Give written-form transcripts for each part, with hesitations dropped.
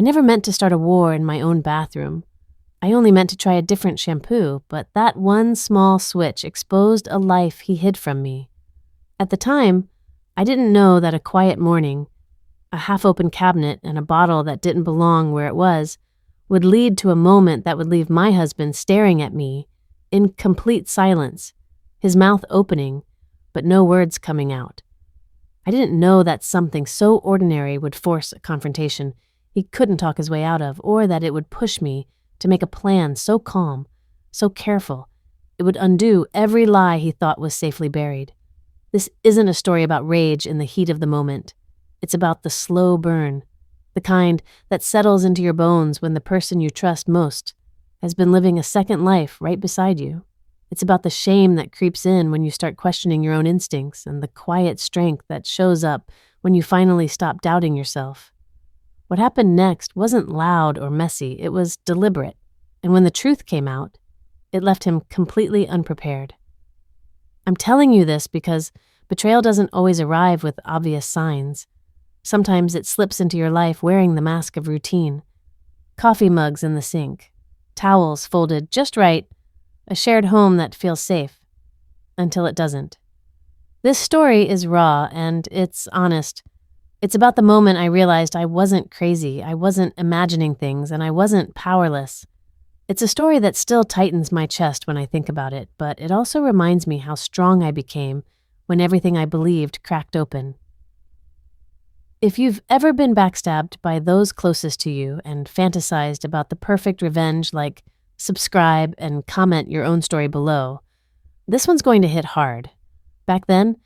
never meant to start a war in my own bathroom. I only meant to try a different shampoo, but that one small switch exposed a life he hid from me. At the time, I didn't know that a quiet morning, a half-open cabinet, and a bottle that didn't belong where it was, would lead to a moment that would leave my husband staring at me in complete silence, his mouth opening, but no words coming out. I didn't know that something so ordinary would force a confrontation he couldn't talk his way out of, or that it would push me to make a plan so calm, so careful, it would undo every lie he thought was safely buried. This isn't a story about rage in the heat of the moment. It's about the slow burn, the kind that settles into your bones when the person you trust most has been living a second life right beside you. It's about the shame that creeps in when you start questioning your own instincts, and the quiet strength that shows up when you finally stop doubting yourself. What happened next wasn't loud or messy, it was deliberate, and when the truth came out, it left him completely unprepared. I'm telling you this because betrayal doesn't always arrive with obvious signs. Sometimes it slips into your life wearing the mask of routine. Coffee mugs in the sink, towels folded just right, a shared home that feels safe, until it doesn't. This story is raw and it's honest. It's about the moment I realized I wasn't crazy, I wasn't imagining things, and I wasn't powerless. It's a story that still tightens my chest when I think about it, but it also reminds me how strong I became when everything I believed cracked open. If you've ever been backstabbed by those closest to you and fantasized about the perfect revenge like subscribe and comment your own story below, this one's going to hit hard. Back then,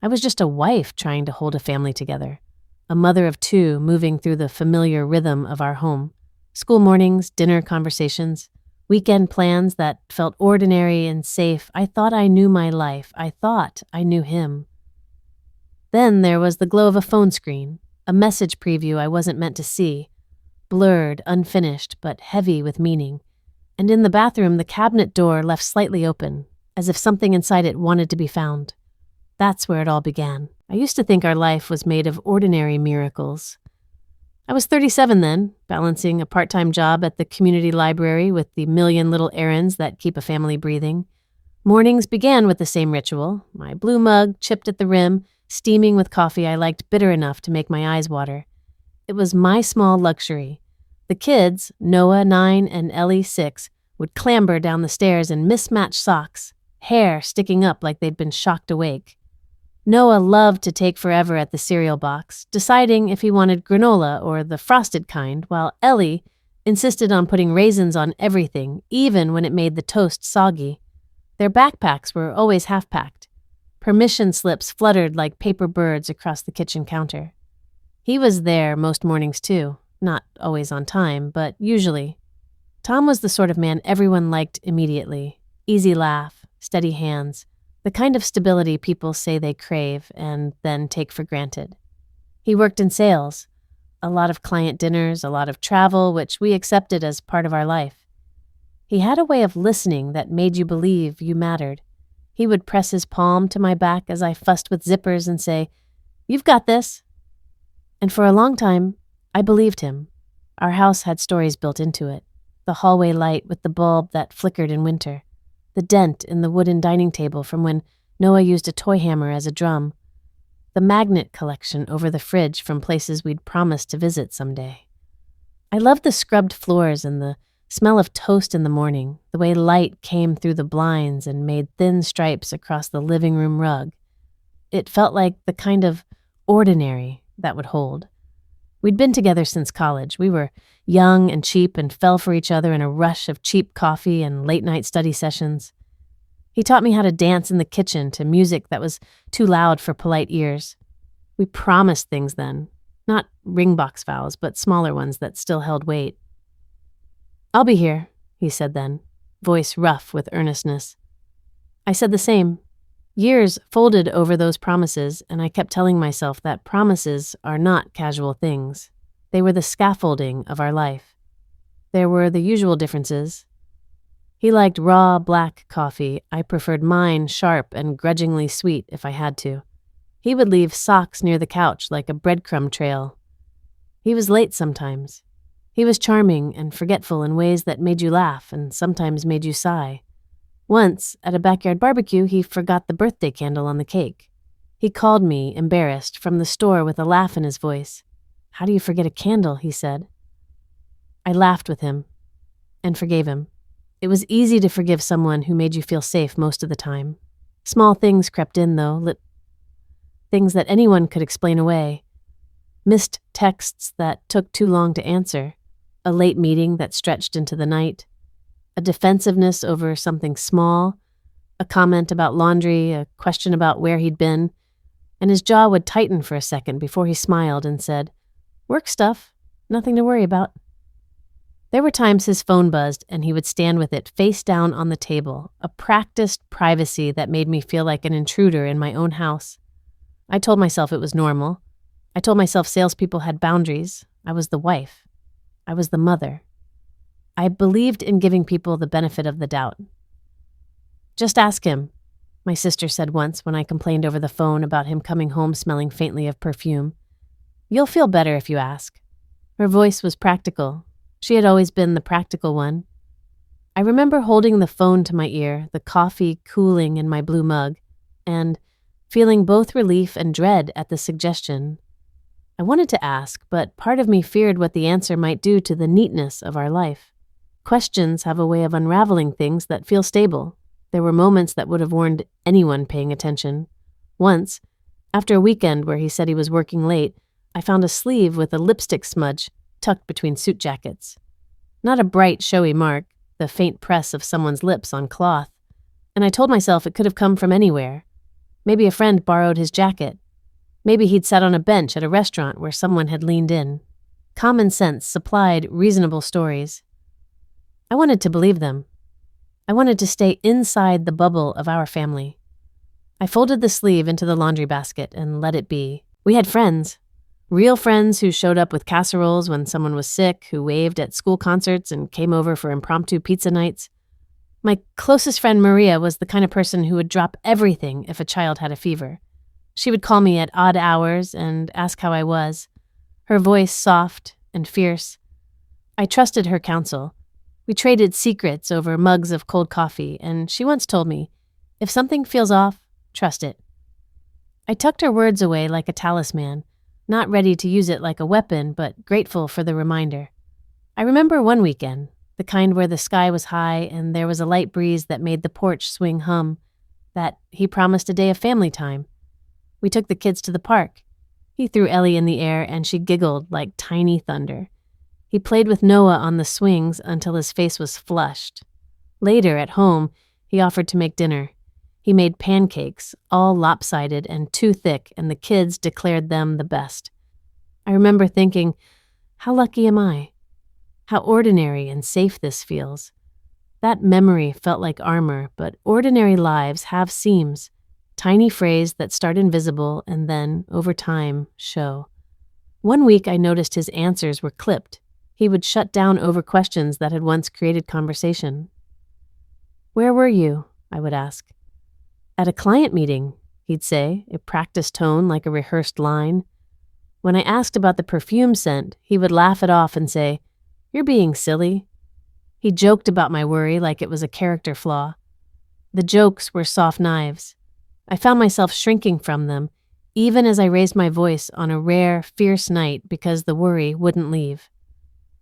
I was just a wife trying to hold a family together, a mother of two moving through the familiar rhythm of our home. School mornings, dinner conversations, weekend plans that felt ordinary and safe. I thought I knew my life. I thought I knew him. Then there was the glow of a phone screen, a message preview I wasn't meant to see, blurred, unfinished, but heavy with meaning. And in the bathroom, the cabinet door left slightly open, as if something inside it wanted to be found. That's where it all began. I used to think our life was made of ordinary miracles. I was 37 then, balancing a part-time job at the community library with the million little errands that keep a family breathing. Mornings began with the same ritual, my blue mug chipped at the rim, steaming with coffee I liked bitter enough to make my eyes water. It was my small luxury. The kids, Noah 9 and Ellie 6, would clamber down the stairs in mismatched socks, hair sticking up like they'd been shocked awake. Noah loved to take forever at the cereal box, deciding if he wanted granola or the frosted kind, while Ellie insisted on putting raisins on everything, even when it made the toast soggy. Their backpacks were always half-packed. Permission slips fluttered like paper birds across the kitchen counter. He was there most mornings too, not always on time, but usually. Tom was the sort of man everyone liked immediately. Easy laugh, steady hands, the kind of stability people say they crave and then take for granted. He worked in sales, a lot of client dinners, a lot of travel, which we accepted as part of our life. He had a way of listening that made you believe you mattered. He would press his palm to my back as I fussed with zippers and say, "You've got this." And for a long time, I believed him. Our house had stories built into it. The hallway light with the bulb that flickered in winter. The dent in the wooden dining table from when Noah used a toy hammer as a drum. The magnet collection over the fridge from places we'd promised to visit someday. I loved the scrubbed floors and the smell of toast in the morning, the way light came through the blinds and made thin stripes across the living room rug. It felt like the kind of ordinary that would hold. We'd been together since college. We were young and cheap and fell for each other in a rush of cheap coffee and late-night study sessions. He taught me how to dance in the kitchen to music that was too loud for polite ears. We promised things then, not ring box vows, but smaller ones that still held weight. "I'll be here," he said then, voice rough with earnestness. I said the same. Years folded over those promises, and I kept telling myself that promises are not casual things. They were the scaffolding of our life. There were the usual differences. He liked raw, black coffee. I preferred mine sharp and grudgingly sweet if I had to. He would leave socks near the couch like a breadcrumb trail. He was late sometimes. He was charming and forgetful in ways that made you laugh and sometimes made you sigh. Once, at a backyard barbecue, he forgot the birthday candle on the cake. He called me, embarrassed, from the store with a laugh in his voice. "How do you forget a candle?" he said. I laughed with him and forgave him. It was easy to forgive someone who made you feel safe most of the time. Small things crept in, though, things that anyone could explain away. Missed texts that took too long to answer, a late meeting that stretched into the night, a defensiveness over something small, a comment about laundry, a question about where he'd been, and his jaw would tighten for a second before he smiled and said, "Work stuff, nothing to worry about." There were times his phone buzzed and he would stand with it face down on the table, a practiced privacy that made me feel like an intruder in my own house. I told myself it was normal. I told myself salespeople had boundaries. I was the wife. I was the mother. I believed in giving people the benefit of the doubt. "Just ask him," my sister said once when I complained over the phone about him coming home smelling faintly of perfume. "You'll feel better if you ask." Her voice was practical. She had always been the practical one. I remember holding the phone to my ear, the coffee cooling in my blue mug, and feeling both relief and dread at the suggestion. I wanted to ask, but part of me feared what the answer might do to the neatness of our life. Questions have a way of unraveling things that feel stable. There were moments that would have warned anyone paying attention. Once, after a weekend where he said he was working late, I found a sleeve with a lipstick smudge tucked between suit jackets. Not a bright, showy mark, the faint press of someone's lips on cloth. And I told myself it could have come from anywhere. Maybe a friend borrowed his jacket. Maybe he'd sat on a bench at a restaurant where someone had leaned in. Common sense supplied reasonable stories. I wanted to believe them. I wanted to stay inside the bubble of our family. I folded the sleeve into the laundry basket and let it be. We had friends. Real friends who showed up with casseroles when someone was sick, who waved at school concerts and came over for impromptu pizza nights. My closest friend Maria was the kind of person who would drop everything if a child had a fever. She would call me at odd hours and ask how I was, her voice soft and fierce. I trusted her counsel. We traded secrets over mugs of cold coffee, and she once told me, "If something feels off, trust it." I tucked her words away like a talisman, not ready to use it like a weapon, but grateful for the reminder. I remember one weekend, the kind where the sky was high and there was a light breeze that made the porch swing hum, that he promised a day of family time. We took the kids to the park. He threw Ellie in the air and she giggled like tiny thunder. He played with Noah on the swings until his face was flushed. Later, at home, he offered to make dinner. He made pancakes, all lopsided and too thick, and the kids declared them the best. I remember thinking, how lucky am I? How ordinary and safe this feels. That memory felt like armor, but ordinary lives have seams, tiny frays that start invisible and then, over time, show. One week I noticed his answers were clipped. He would shut down over questions that had once created conversation. "Where were you?" I would ask. "At a client meeting," he'd say, a practiced tone like a rehearsed line. When I asked about the perfume scent, he would laugh it off and say, "You're being silly." He joked about my worry like it was a character flaw. The jokes were soft knives. I found myself shrinking from them, even as I raised my voice on a rare, fierce night because the worry wouldn't leave.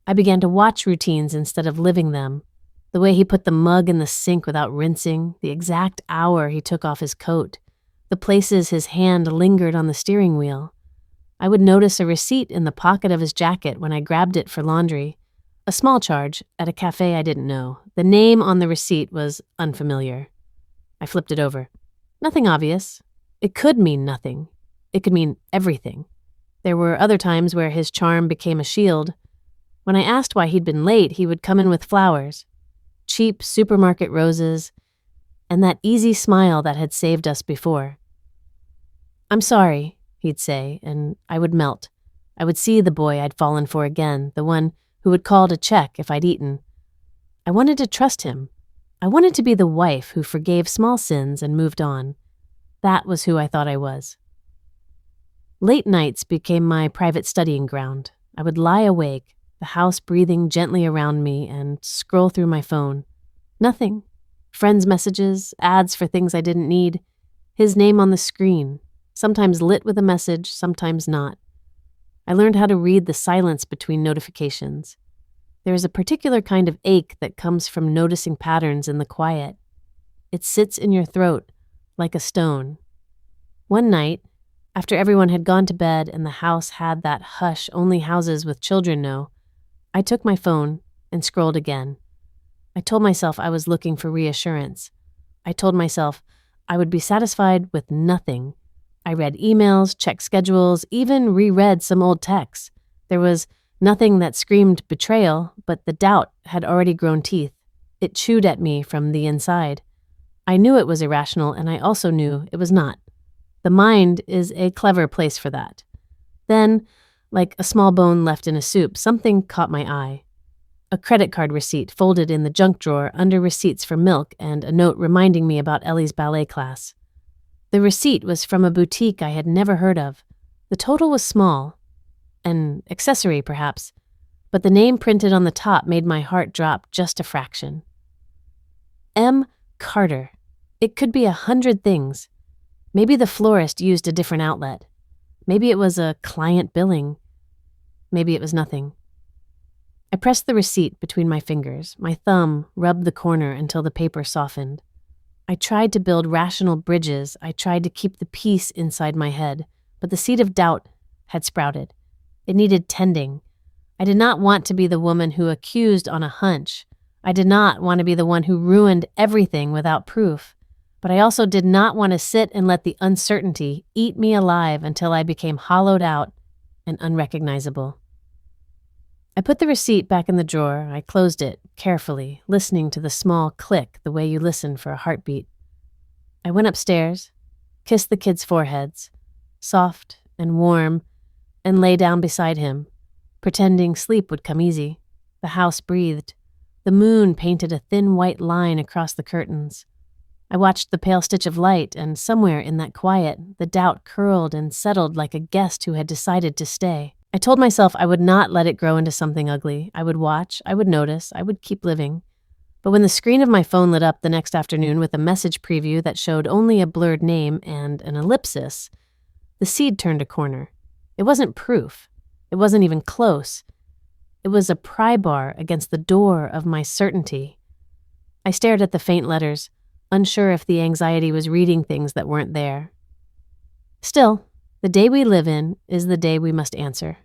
I began to watch routines instead of living them. The way he put the mug in the sink without rinsing, the exact hour he took off his coat, the places his hand lingered on the steering wheel. I would notice a receipt in the pocket of his jacket when I grabbed it for laundry. A small charge at a cafe I didn't know. The name on the receipt was unfamiliar. I flipped it over. Nothing obvious. It could mean nothing. It could mean everything. There were other times where his charm became a shield. When I asked why he'd been late, he would come in with flowers. Cheap supermarket roses, and that easy smile that had saved us before. "I'm sorry," he'd say, and I would melt. I would see the boy I'd fallen for again, the one who would call to check if I'd eaten. I wanted to trust him. I wanted to be the wife who forgave small sins and moved on. That was who I thought I was. Late nights became my private studying ground. I would lie awake, the house breathing gently around me, and scroll through my phone. Nothing. Friends' messages, ads for things I didn't need, his name on the screen, sometimes lit with a message, sometimes not. I learned how to read the silence between notifications. There is a particular kind of ache that comes from noticing patterns in the quiet. It sits in your throat like a stone. One night, after everyone had gone to bed and the house had that hush only houses with children know, I took my phone and scrolled again. I told myself I was looking for reassurance. I told myself I would be satisfied with nothing. I read emails, checked schedules, even reread some old texts. There was nothing that screamed betrayal, but the doubt had already grown teeth. It chewed at me from the inside. I knew it was irrational, and I also knew it was not. The mind is a clever place for that. Then, like a small bone left in a soup, something caught my eye. A credit card receipt folded in the junk drawer under receipts for milk and a note reminding me about Ellie's ballet class. The receipt was from a boutique I had never heard of. The total was small. An accessory, perhaps, but the name printed on the top made my heart drop just a fraction. M. Carter. It could be 100 things. Maybe the florist used a different outlet. Maybe it was a client billing. Maybe it was nothing. I pressed the receipt between my fingers. My thumb rubbed the corner until the paper softened. I tried to build rational bridges. I tried to keep the peace inside my head, but the seed of doubt had sprouted. It needed tending. I did not want to be the woman who accused on a hunch. I did not want to be the one who ruined everything without proof. But I also did not want to sit and let the uncertainty eat me alive until I became hollowed out and unrecognizable. I put the receipt back in the drawer. I closed it carefully, listening to the small click the way you listen for a heartbeat. I went upstairs, kissed the kids' foreheads, soft and warm, and lay down beside him, pretending sleep would come easy. The house breathed. The moon painted a thin white line across the curtains. I watched the pale stitch of light, and somewhere in that quiet, the doubt curled and settled like a guest who had decided to stay. I told myself I would not let it grow into something ugly. I would watch, I would notice, I would keep living. But when the screen of my phone lit up the next afternoon with a message preview that showed only a blurred name and an ellipsis, the seed turned a corner. It wasn't proof. It wasn't even close. It was a pry bar against the door of my certainty. I stared at the faint letters, unsure if the anxiety was reading things that weren't there. Still, the day we live in is the day we must answer.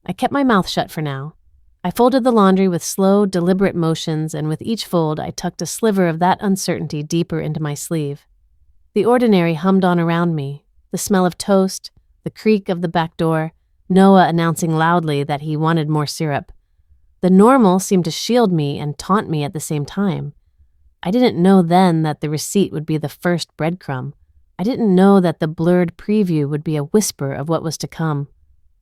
I kept my mouth shut for now. I folded the laundry with slow, deliberate motions, and with each fold I tucked a sliver of that uncertainty deeper into my sleeve. The ordinary hummed on around me, the smell of toast, the creak of the back door, Noah announcing loudly that he wanted more syrup. The normal seemed to shield me and taunt me at the same time. I didn't know then that the receipt would be the first breadcrumb. I didn't know that the blurred preview would be a whisper of what was to come.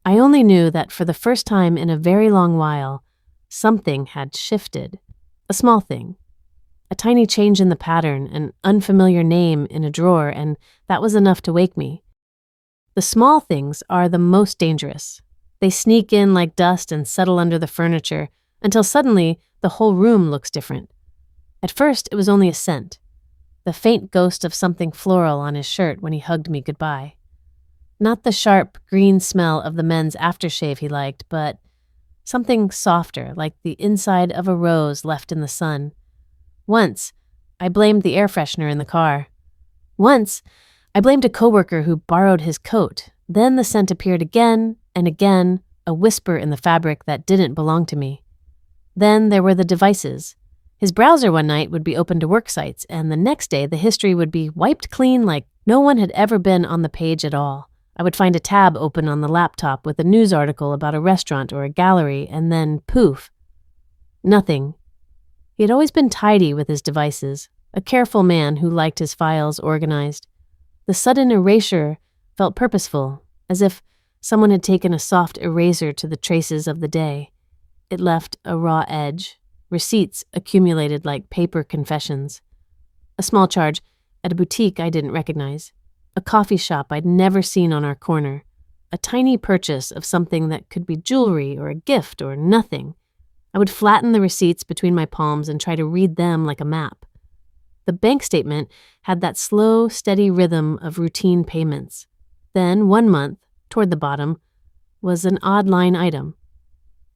I only knew that for the first time in a very long while, something had shifted. A small thing. A tiny change in the pattern, an unfamiliar name in a drawer, and that was enough to wake me. The small things are the most dangerous. They sneak in like dust and settle under the furniture until suddenly the whole room looks different. At first, it was only a scent. The faint ghost of something floral on his shirt when he hugged me goodbye. Not the sharp, green smell of the men's aftershave he liked, but something softer, like the inside of a rose left in the sun. Once, I blamed the air freshener in the car. Once, I blamed a coworker who borrowed his coat. Then the scent appeared again and again, a whisper in the fabric that didn't belong to me. Then there were the devices. His browser one night would be open to work sites, and the next day the history would be wiped clean like no one had ever been on the page at all. I would find a tab open on the laptop with a news article about a restaurant or a gallery, and then poof. Nothing. He had always been tidy with his devices, a careful man who liked his files organized. The sudden erasure felt purposeful, as if someone had taken a soft eraser to the traces of the day. It left a raw edge. Receipts accumulated like paper confessions. A small charge at a boutique I didn't recognize. A coffee shop I'd never seen on our corner. a tiny purchase of something that could be jewelry or a gift or nothing. I would flatten the receipts between my palms and try to read them like a map. The bank statement had that slow, steady rhythm of routine payments. Then, one month, toward the bottom, was an odd line item.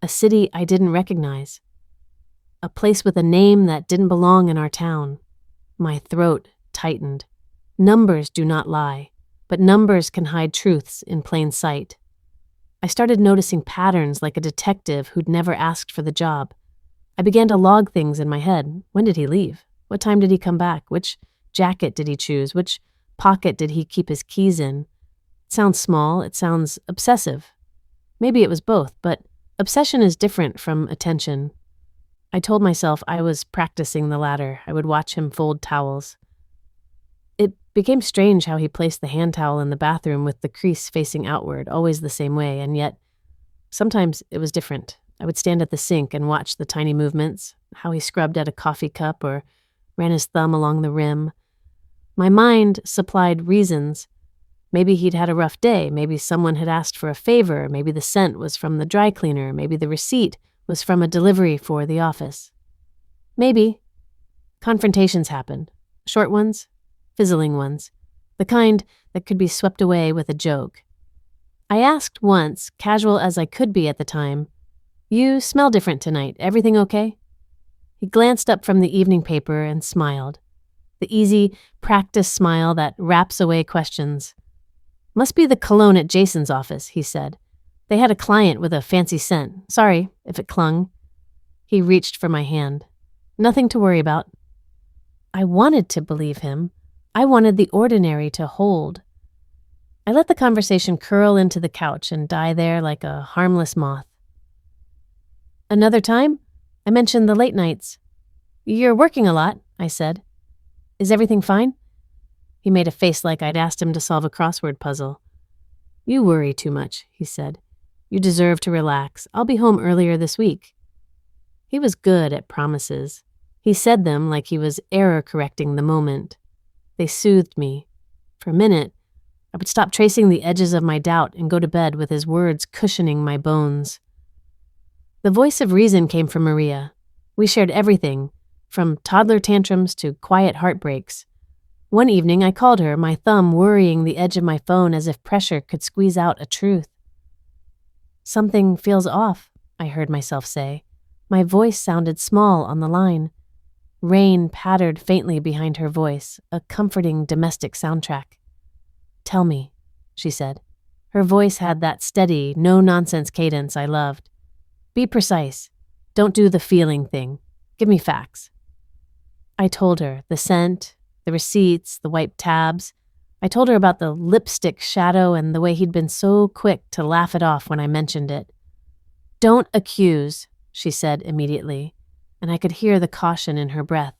A city I didn't recognize. A place with a name that didn't belong in our town. My throat tightened. Numbers do not lie, but numbers can hide truths in plain sight. I started noticing patterns like a detective who'd never asked for the job. I began to log things in my head. When did he leave? What time did he come back? Which jacket did he choose? Which pocket did he keep his keys in? It sounds small. It sounds obsessive. Maybe it was both, but obsession is different from attention. I told myself I was practicing the latter. I would watch him fold towels. It became strange how he placed the hand towel in the bathroom with the crease facing outward, always the same way, and yet sometimes it was different. I would stand at the sink and watch the tiny movements, how he scrubbed at a coffee cup or ran his thumb along the rim. My mind supplied reasons. Maybe he'd had a rough day, maybe someone had asked for a favor, maybe the scent was from the dry cleaner, maybe the receipt was from a delivery for the office. Maybe. Confrontations happened. Short ones, fizzling ones, the kind that could be swept away with a joke. I asked once, casual as I could be at the time, "You smell different tonight. Everything okay?" He glanced up from the evening paper and smiled. The easy, practiced smile that wraps away questions. "Must be the cologne at Jason's office," he said. "They had a client with a fancy scent. Sorry if it clung." He reached for my hand. "Nothing to worry about." I wanted to believe him. I wanted the ordinary to hold. I let the conversation curl into the couch and die there like a harmless moth. Another time, I mentioned the late nights. "You're working a lot," I said. "Is everything fine?" He made a face like I'd asked him to solve a crossword puzzle. "You worry too much," he said. "You deserve to relax. I'll be home earlier this week." He was good at promises. He said them like he was error-correcting the moment. They soothed me. For a minute, I would stop tracing the edges of my doubt and go to bed with his words cushioning my bones. The voice of reason came from Maria. We shared everything, from toddler tantrums to quiet heartbreaks. One evening I called her, my thumb worrying the edge of my phone as if pressure could squeeze out a truth. "Something feels off," I heard myself say. My voice sounded small on the line. Rain pattered faintly behind her voice, a comforting domestic soundtrack. "Tell me," she said. Her voice had that steady, no-nonsense cadence I loved. "Be precise. Don't do the feeling thing. Give me facts." I told her the scent, the receipts, the wiped tabs. I told her about the lipstick shadow and the way he'd been so quick to laugh it off when I mentioned it. "Don't accuse," she said immediately, and I could hear the caution in her breath.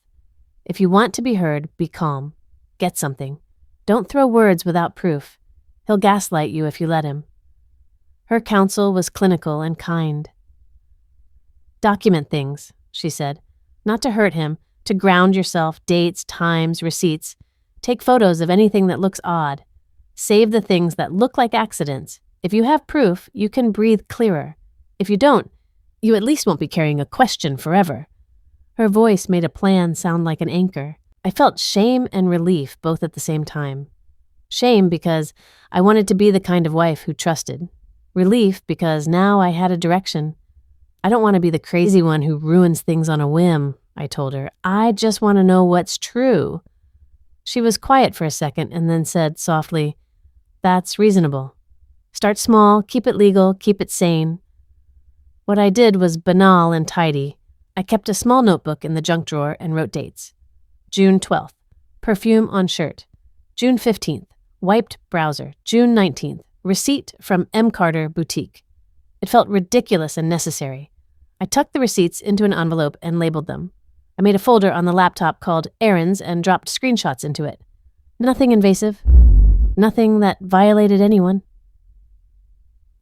"If you want to be heard, be calm. Get something. Don't throw words without proof. He'll gaslight you if you let him." Her counsel was clinical and kind. "Document things," she said. "Not to hurt him, to ground yourself, dates, times, receipts. Take photos of anything that looks odd. Save the things that look like accidents. If you have proof, you can breathe clearer. If you don't, you at least won't be carrying a question forever." Her voice made a plan sound like an anchor. I felt shame and relief both at the same time. Shame because I wanted to be the kind of wife who trusted. Relief because now I had a direction. "I don't want to be the crazy one who ruins things on a whim," I told her. "I just want to know what's true." She was quiet for a second and then said softly, "That's reasonable. Start small, keep it legal, keep it sane." What I did was banal and tidy. I kept a small notebook in the junk drawer and wrote dates. June 12th, perfume on shirt. June 15th, wiped browser. June 19th, receipt from M. Carter Boutique. It felt ridiculous and necessary. I tucked the receipts into an envelope and labeled them. I made a folder on the laptop called Errands and dropped screenshots into it. Nothing invasive. Nothing that violated anyone.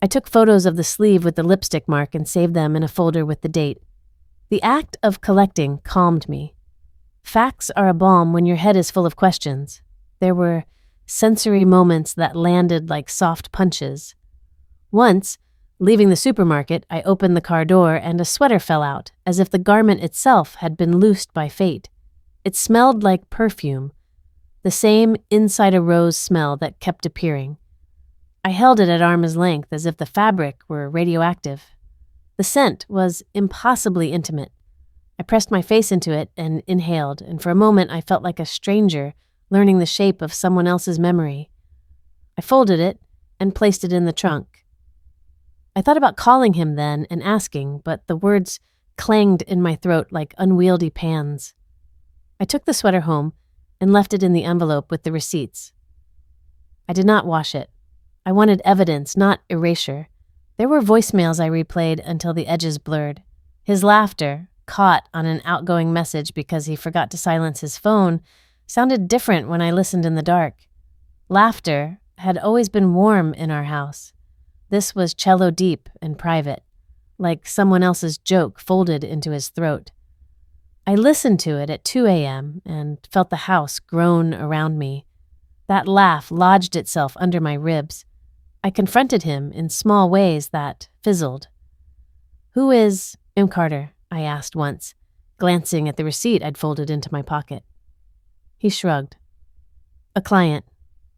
I took photos of the sleeve with the lipstick mark and saved them in a folder with the date. The act of collecting calmed me. Facts are a balm when your head is full of questions. There were sensory moments that landed like soft punches. Once, leaving the supermarket, I opened the car door and a sweater fell out, as if the garment itself had been loosed by fate. It smelled like perfume, the same inside a rose smell that kept appearing. I held it at arm's length as if the fabric were radioactive. The scent was impossibly intimate. I pressed my face into it and inhaled, and for a moment I felt like a stranger learning the shape of someone else's memory. I folded it and placed it in the trunk. I thought about calling him then and asking, but the words clanged in my throat like unwieldy pans. I took the sweater home and left it in the envelope with the receipts. I did not wash it. I wanted evidence, not erasure. There were voicemails I replayed until the edges blurred. His laughter, caught on an outgoing message because he forgot to silence his phone, sounded different when I listened in the dark. Laughter had always been warm in our house. This was cello deep and private, like someone else's joke folded into his throat. I listened to it at 2 a.m. and felt the house groan around me. That laugh lodged itself under my ribs. I confronted him in small ways that fizzled. "Who is M. Carter?" I asked once, glancing at the receipt I'd folded into my pocket. He shrugged. "A client.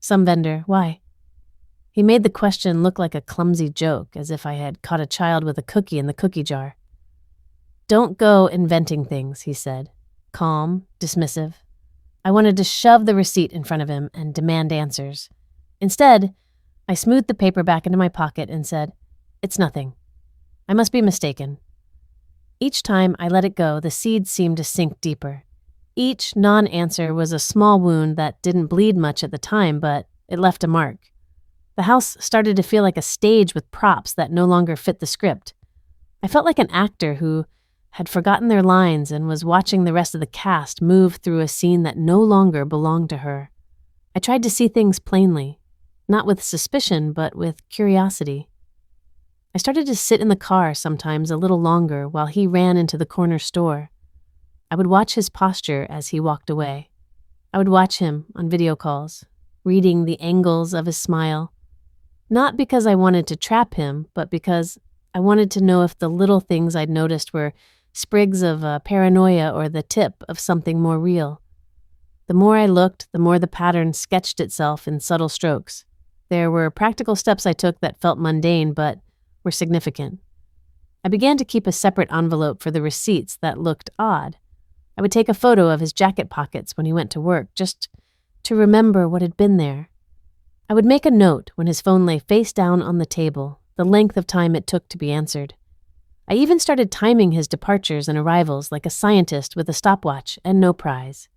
Some vendor. Why?" He made the question look like a clumsy joke, as if I had caught a child with a cookie in the cookie jar. "Don't go inventing things," he said, calm, dismissive. I wanted to shove the receipt in front of him and demand answers. Instead, I smoothed the paper back into my pocket and said, "It's nothing. I must be mistaken." Each time I let it go, the seeds seemed to sink deeper. Each non-answer was a small wound that didn't bleed much at the time, but it left a mark. The house started to feel like a stage with props that no longer fit the script. I felt like an actor who had forgotten their lines and was watching the rest of the cast move through a scene that no longer belonged to her. I tried to see things plainly, not with suspicion, but with curiosity. I started to sit in the car sometimes a little longer while he ran into the corner store. I would watch his posture as he walked away. I would watch him on video calls, reading the angles of his smile. Not because I wanted to trap him, but because I wanted to know if the little things I'd noticed were sprigs of paranoia or the tip of something more real. The more I looked, the more the pattern sketched itself in subtle strokes. There were practical steps I took that felt mundane, but were significant. I began to keep a separate envelope for the receipts that looked odd. I would take a photo of his jacket pockets when he went to work, just to remember what had been there. I would make a note when his phone lay face down on the table, the length of time it took to be answered. I even started timing his departures and arrivals like a scientist with a stopwatch and no prize.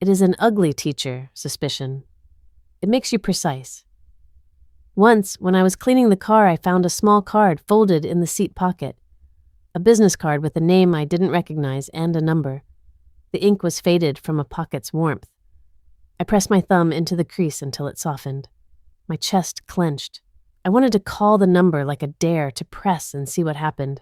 It is an ugly teacher, suspicion. It makes you precise. Once, when I was cleaning the car, I found a small card folded in the seat pocket. A business card with a name I didn't recognize and a number. The ink was faded from a pocket's warmth. I pressed my thumb into the crease until it softened. My chest clenched. I wanted to call the number like a dare to press and see what happened.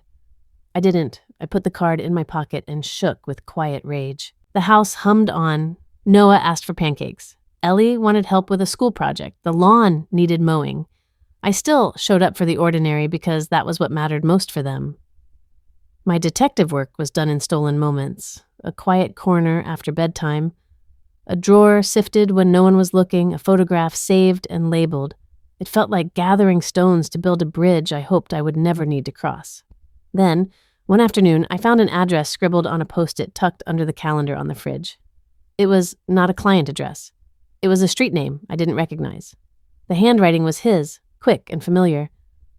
I didn't. I put the card in my pocket and shook with quiet rage. The house hummed on. Noah asked for pancakes. Ellie wanted help with a school project. The lawn needed mowing. I still showed up for the ordinary because that was what mattered most for them. My detective work was done in stolen moments. A quiet corner after bedtime. A drawer sifted when no one was looking, a photograph saved and labeled. It felt like gathering stones to build a bridge I hoped I would never need to cross. Then, one afternoon, I found an address scribbled on a Post-it tucked under the calendar on the fridge. It was not a client address. It was a street name I didn't recognize. The handwriting was his, quick and familiar.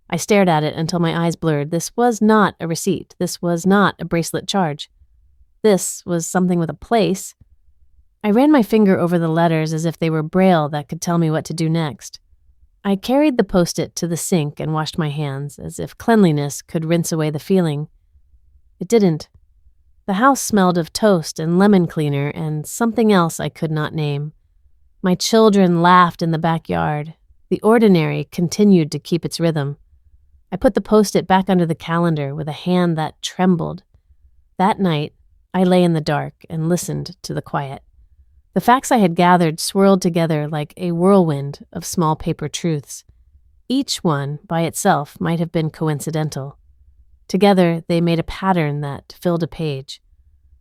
I stared at it until my eyes blurred. This was not a receipt. This was not a bracelet charge. This was something with a place. I ran my finger over the letters as if they were braille that could tell me what to do next. I carried the Post-it to the sink and washed my hands, as if cleanliness could rinse away the feeling. It didn't. The house smelled of toast and lemon cleaner and something else I could not name. My children laughed in the backyard. The ordinary continued to keep its rhythm. I put the Post-it back under the calendar with a hand that trembled. That night, I lay in the dark and listened to the quiet. The facts I had gathered swirled together like a whirlwind of small paper truths. Each one, by itself, might have been coincidental. Together, they made a pattern that filled a page.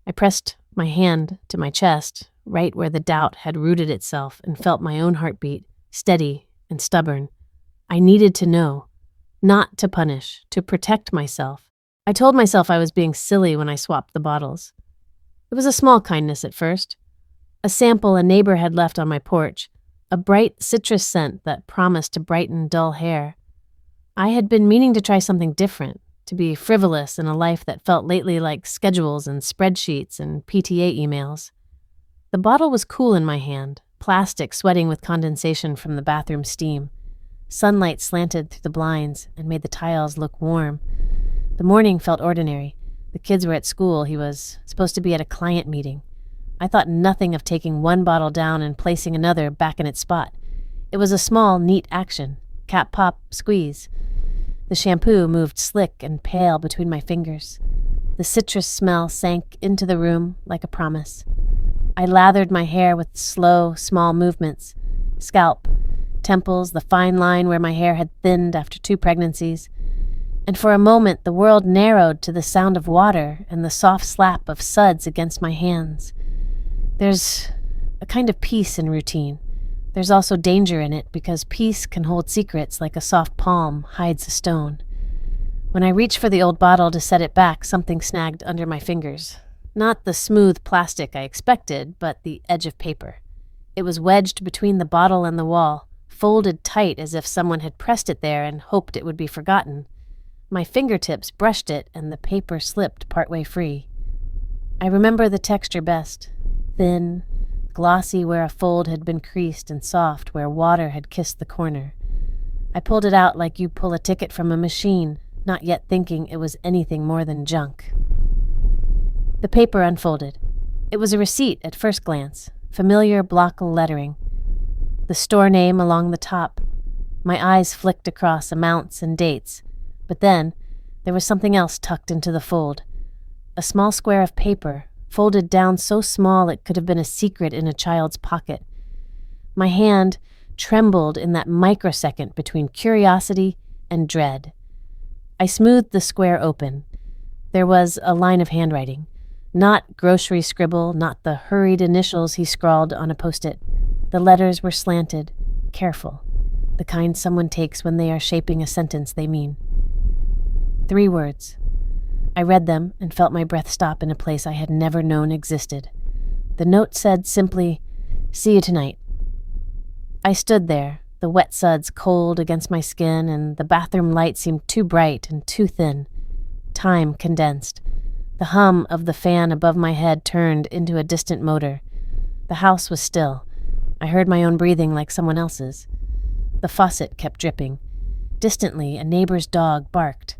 I pressed my hand to my chest, right where the doubt had rooted itself, and felt my own heartbeat, steady and stubborn. I needed to know, not to punish, to protect myself. I told myself I was being silly when I swapped the bottles. It was a small kindness at first. A sample a neighbor had left on my porch, a bright citrus scent that promised to brighten dull hair. I had been meaning to try something different, to be frivolous in a life that felt lately like schedules and spreadsheets and PTA emails. The bottle was cool in my hand, plastic sweating with condensation from the bathroom steam. Sunlight slanted through the blinds and made the tiles look warm. The morning felt ordinary. The kids were at school. He was supposed to be at a client meeting. I thought nothing of taking one bottle down and placing another back in its spot. It was a small, neat action. Cap pop, squeeze. The shampoo moved slick and pale between my fingers. The citrus smell sank into the room like a promise. I lathered my hair with slow, small movements. Scalp, temples, the fine line where my hair had thinned after 2 pregnancies. And for a moment the world narrowed to the sound of water and the soft slap of suds against my hands. There's a kind of peace in routine. There's also danger in it because peace can hold secrets like a soft palm hides a stone. When I reached for the old bottle to set it back, something snagged under my fingers. Not the smooth plastic I expected, but the edge of paper. It was wedged between the bottle and the wall, folded tight as if someone had pressed it there and hoped it would be forgotten. My fingertips brushed it and the paper slipped partway free. I remember the texture best. Thin, glossy where a fold had been creased and soft where water had kissed the corner. I pulled it out like you pull a ticket from a machine, not yet thinking it was anything more than junk. The paper unfolded. It was a receipt at first glance, familiar block lettering. The store name along the top. My eyes flicked across amounts and dates, but then there was something else tucked into the fold. A small square of paper, folded down so small it could have been a secret in a child's pocket. My hand trembled in that microsecond between curiosity and dread. I smoothed the square open. There was a line of handwriting. Not grocery scribble, not the hurried initials he scrawled on a post-it. The letters were slanted, careful, the kind someone takes when they are shaping a sentence they mean. 3 words. I read them and felt my breath stop in a place I had never known existed. The note said simply, "See you tonight." I stood there, the wet suds cold against my skin, and the bathroom light seemed too bright and too thin. Time condensed. The hum of the fan above my head turned into a distant motor. The house was still. I heard my own breathing like someone else's. The faucet kept dripping. Distantly, a neighbor's dog barked.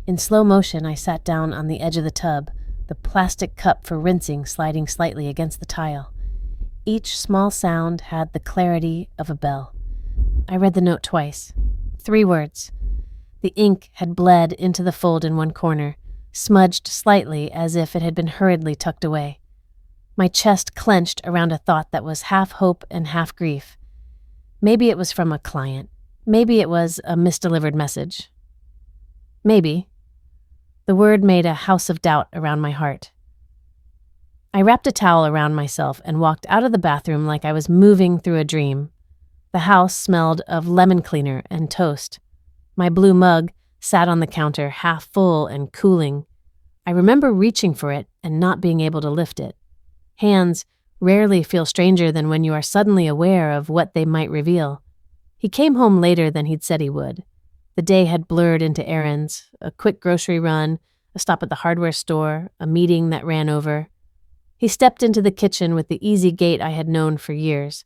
In slow motion, I sat down on the edge of the tub, the plastic cup for rinsing sliding slightly against the tile. Each small sound had the clarity of a bell. I read the note twice. 3 words. The ink had bled into the fold in one corner, smudged slightly as if it had been hurriedly tucked away. My chest clenched around a thought that was half hope and half grief. Maybe it was from a client. Maybe it was a misdelivered message. Maybe. The word made a house of doubt around my heart. I wrapped a towel around myself and walked out of the bathroom like I was moving through a dream. The house smelled of lemon cleaner and toast. My blue mug sat on the counter, half full and cooling. I remember reaching for it and not being able to lift it. Hands rarely feel stranger than when you are suddenly aware of what they might reveal. He came home later than he'd said he would. The day had blurred into errands, a quick grocery run, a stop at the hardware store, a meeting that ran over. He stepped into the kitchen with the easy gait I had known for years,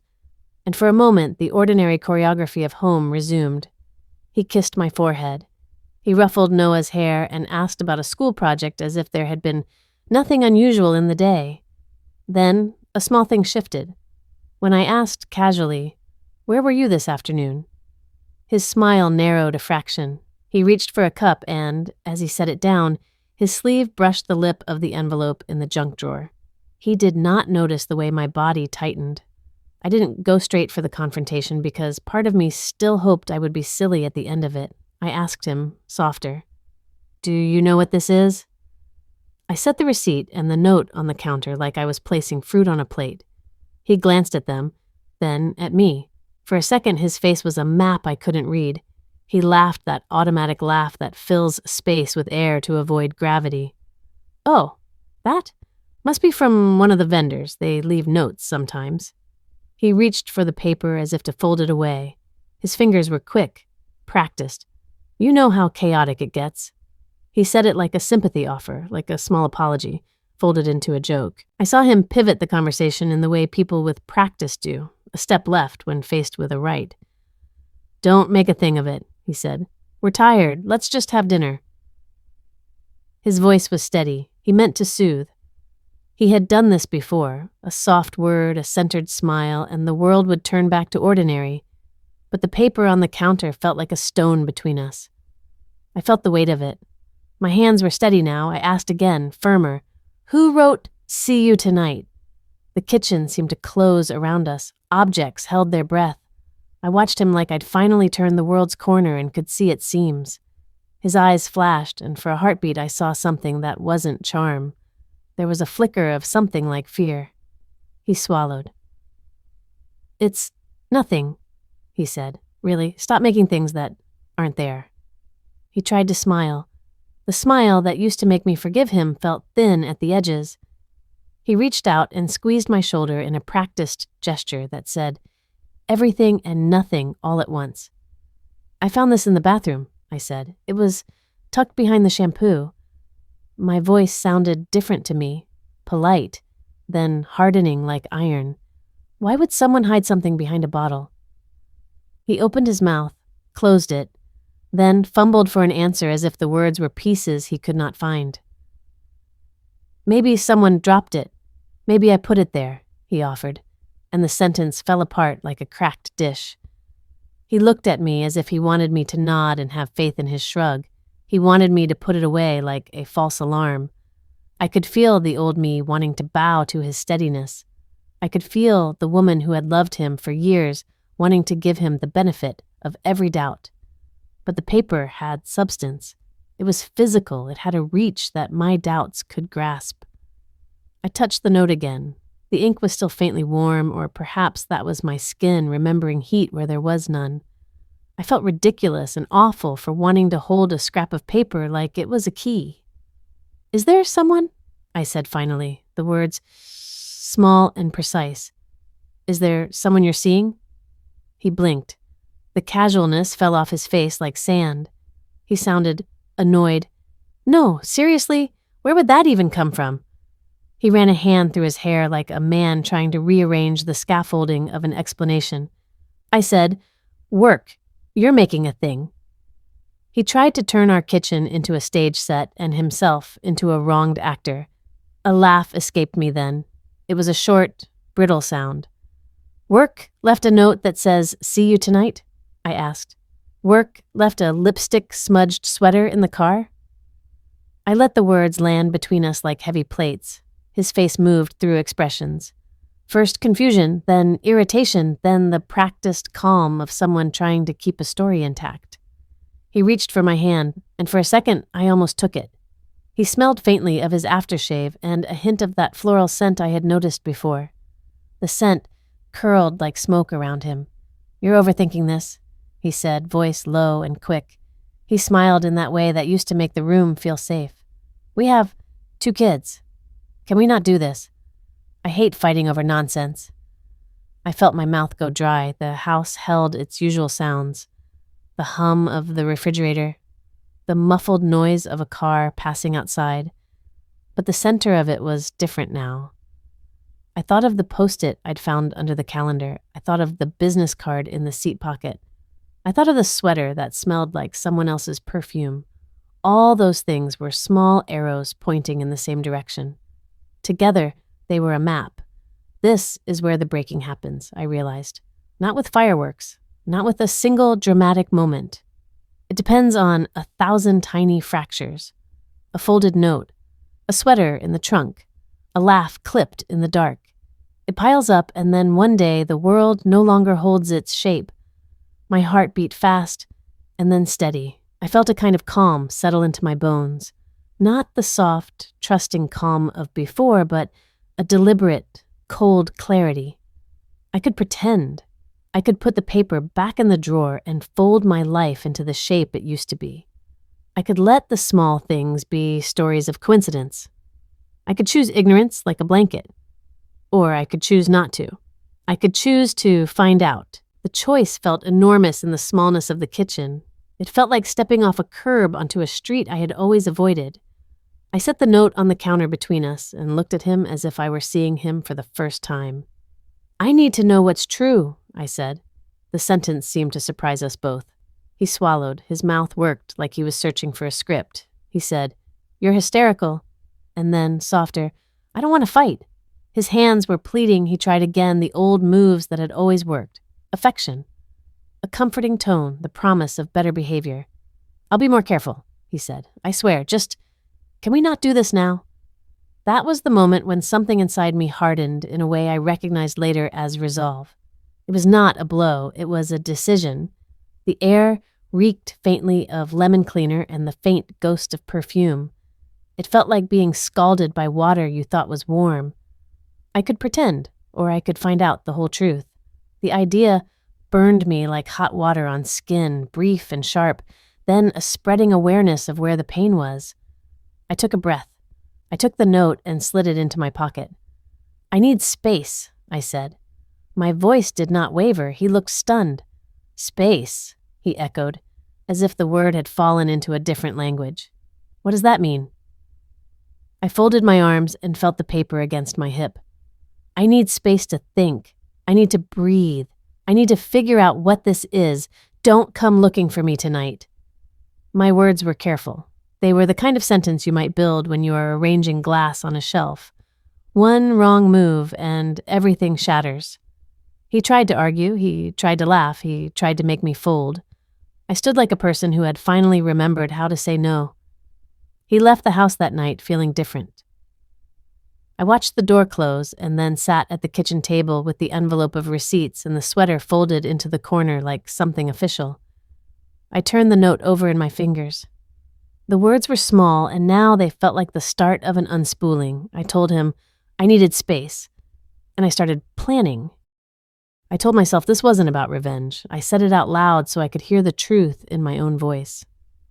and for a moment the ordinary choreography of home resumed. He kissed my forehead. He ruffled Noah's hair and asked about a school project as if there had been nothing unusual in the day. Then a small thing shifted. When I asked casually, "Where were you this afternoon?" His smile narrowed a fraction. He reached for a cup and, as he set it down, his sleeve brushed the lip of the envelope in the junk drawer. He did not notice the way my body tightened. I didn't go straight for the confrontation because part of me still hoped I would be silly at the end of it. I asked him, softer, "Do you know what this is?" I set the receipt and the note on the counter like I was placing fruit on a plate. He glanced at them, then at me. For a second, his face was a map I couldn't read. He laughed that automatic laugh that fills space with air to avoid gravity. "Oh, that? Must be from one of the vendors. They leave notes sometimes." He reached for the paper as if to fold it away. His fingers were quick, practiced. You know how chaotic it gets. He said it like a sympathy offer, like a small apology, folded into a joke. I saw him pivot the conversation in the way people with practice do, a step left when faced with a right. "Don't make a thing of it," he said. "We're tired. Let's just have dinner." His voice was steady. He meant to soothe. He had done this before, a soft word, a centered smile, and the world would turn back to ordinary. But the paper on the counter felt like a stone between us. I felt the weight of it. My hands were steady now. I asked again, firmer, "Who wrote 'See you tonight'?" The kitchen seemed to close around us. Objects held their breath. I watched him like I'd finally turned the world's corner and could see its seams. His eyes flashed, and for a heartbeat I saw something that wasn't charm. There was a flicker of something like fear. He swallowed. "It's nothing," he said. "Really, stop making things that aren't there." He tried to smile. The smile that used to make me forgive him felt thin at the edges. He reached out and squeezed my shoulder in a practiced gesture that said, "Everything and nothing all at once." "I found this in the bathroom," I said. "It was tucked behind the shampoo." My voice sounded different to me, polite, then hardening like iron. Why would someone hide something behind a bottle? He opened his mouth, closed it, then fumbled for an answer as if the words were pieces he could not find. "Maybe someone dropped it. Maybe I put it there," he offered, and the sentence fell apart like a cracked dish. He looked at me as if he wanted me to nod and have faith in his shrug. He wanted me to put it away like a false alarm. I could feel the old me wanting to bow to his steadiness. I could feel the woman who had loved him for years wanting to give him the benefit of every doubt. But the paper had substance. It was physical. It had a reach that my doubts could grasp. I touched the note again. The ink was still faintly warm, or perhaps that was my skin remembering heat where there was none. I felt ridiculous and awful for wanting to hold a scrap of paper like it was a key. "Is there someone?" I said finally, the words small and precise. "Is there someone you're seeing?" He blinked. The casualness fell off his face like sand. He sounded annoyed. "No, seriously, where would that even come from?" He ran a hand through his hair like a man trying to rearrange the scaffolding of an explanation. I said, "Work. You're making a thing." He tried to turn our kitchen into a stage set and himself into a wronged actor. A laugh escaped me then. It was a short, brittle sound. "Work left a note that says, 'See you tonight'?" I asked. "Work left a lipstick-smudged sweater in the car?" I let the words land between us like heavy plates. His face moved through expressions. First confusion, then irritation, then the practiced calm of someone trying to keep a story intact. He reached for my hand, and for a second I almost took it. He smelled faintly of his aftershave and a hint of that floral scent I had noticed before. The scent curled like smoke around him. "You're overthinking this," he said, voice low and quick. He smiled in that way that used to make the room feel safe. "We have 2 kids. Can we not do this? I hate fighting over nonsense." I felt my mouth go dry. The house held its usual sounds. The hum of the refrigerator, the muffled noise of a car passing outside. But the center of it was different now. I thought of the post-it I'd found under the calendar. I thought of the business card in the seat pocket. I thought of the sweater that smelled like someone else's perfume. All those things were small arrows pointing in the same direction. Together, they were a map. This is where the breaking happens, I realized. Not with fireworks, not with a single dramatic moment. It depends on 1,000 tiny fractures. A folded note, a sweater in the trunk, a laugh clipped in the dark. It piles up, and then one day the world no longer holds its shape. My heart beat fast, and then steady. I felt a kind of calm settle into my bones. Not the soft, trusting calm of before, but a deliberate, cold clarity. I could pretend. I could put the paper back in the drawer and fold my life into the shape it used to be. I could let the small things be stories of coincidence. I could choose ignorance like a blanket. Or I could choose not to. I could choose to find out. The choice felt enormous in the smallness of the kitchen. It felt like stepping off a curb onto a street I had always avoided. I set the note on the counter between us and looked at him as if I were seeing him for the first time. "I need to know what's true," I said. The sentence seemed to surprise us both. He swallowed. His mouth worked like he was searching for a script. He said, "You're hysterical." And then, softer, "I don't want to fight." His hands were pleading. He tried again the old moves that had always worked. Affection. A comforting tone, the promise of better behavior. "I'll be more careful," he said. "I swear, can we not do this now?" That was the moment when something inside me hardened in a way I recognized later as resolve. It was not a blow, it was a decision. The air reeked faintly of lemon cleaner and the faint ghost of perfume. It felt like being scalded by water you thought was warm. I could pretend, or I could find out the whole truth. The idea burned me like hot water on skin, brief and sharp, then a spreading awareness of where the pain was. I took a breath. I took the note and slid it into my pocket. "I need space," I said. My voice did not waver. He looked stunned. "Space," he echoed, as if the word had fallen into a different language. "What does that mean?" I folded my arms and felt the paper against my hip. "I need space to think. I need to breathe. I need to figure out what this is. Don't come looking for me tonight." My words were careful. They were the kind of sentence you might build when you are arranging glass on a shelf. One wrong move and everything shatters. He tried to argue, he tried to laugh, he tried to make me fold. I stood like a person who had finally remembered how to say no. He left the house that night feeling different. I watched the door close and then sat at the kitchen table with the envelope of receipts and the sweater folded into the corner like something official. I turned the note over in my fingers. The words were small, and now they felt like the start of an unspooling. I told him I needed space, and I started planning. I told myself this wasn't about revenge. I said it out loud so I could hear the truth in my own voice.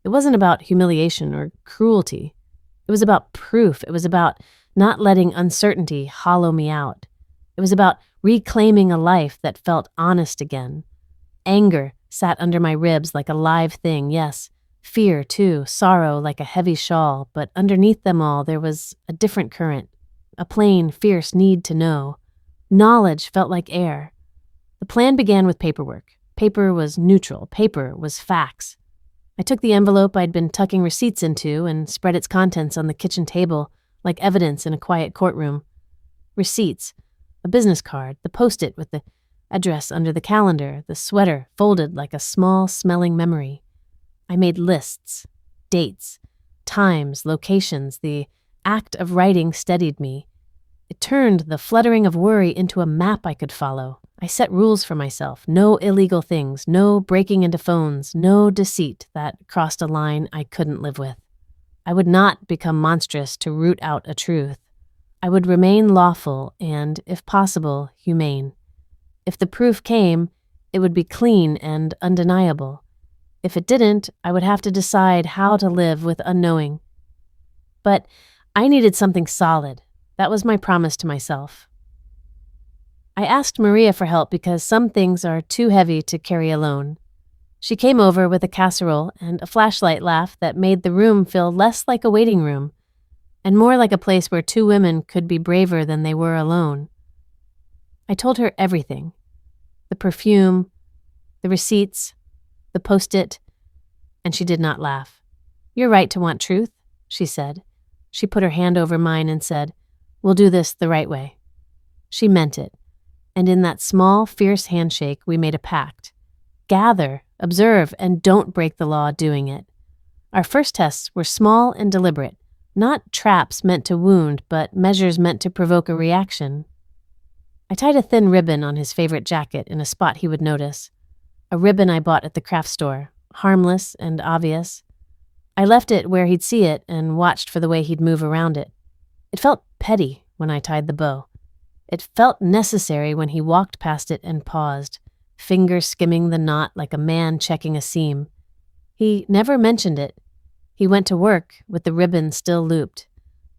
It wasn't about humiliation or cruelty. It was about proof. It was about not letting uncertainty hollow me out. It was about reclaiming a life that felt honest again. Anger sat under my ribs like a live thing, yes. Fear, too, sorrow like a heavy shawl, but underneath them all there was a different current, a plain, fierce need to know. Knowledge felt like air. The plan began with paperwork. Paper was neutral. Paper was facts. I took the envelope I'd been tucking receipts into and spread its contents on the kitchen table like evidence in a quiet courtroom. Receipts, a business card, the post-it with the address under the calendar, the sweater folded like a small, smelling memory. I made lists, dates, times, locations. The act of writing steadied me. It turned the fluttering of worry into a map I could follow. I set rules for myself. No illegal things, no breaking into phones, no deceit that crossed a line I couldn't live with. I would not become monstrous to root out a truth. I would remain lawful and, if possible, humane. If the proof came, it would be clean and undeniable. If it didn't, I would have to decide how to live with unknowing. But I needed something solid. That was my promise to myself. I asked Maria for help because some things are too heavy to carry alone. She came over with a casserole and a flashlight laugh that made the room feel less like a waiting room and more like a place where two women could be braver than they were alone. I told her everything. The perfume, the receipts, the post-it, and she did not laugh. "You're right to want truth," she said. She put her hand over mine and said, "We'll do this the right way." She meant it, and in that small, fierce handshake we made a pact. Gather, observe, and don't break the law doing it. Our first tests were small and deliberate, not traps meant to wound, but measures meant to provoke a reaction. I tied a thin ribbon on his favorite jacket in a spot he would notice. A ribbon I bought at the craft store, harmless and obvious. I left it where he'd see it and watched for the way he'd move around it. It felt petty when I tied the bow. It felt necessary when he walked past it and paused, finger skimming the knot like a man checking a seam. He never mentioned it. He went to work with the ribbon still looped.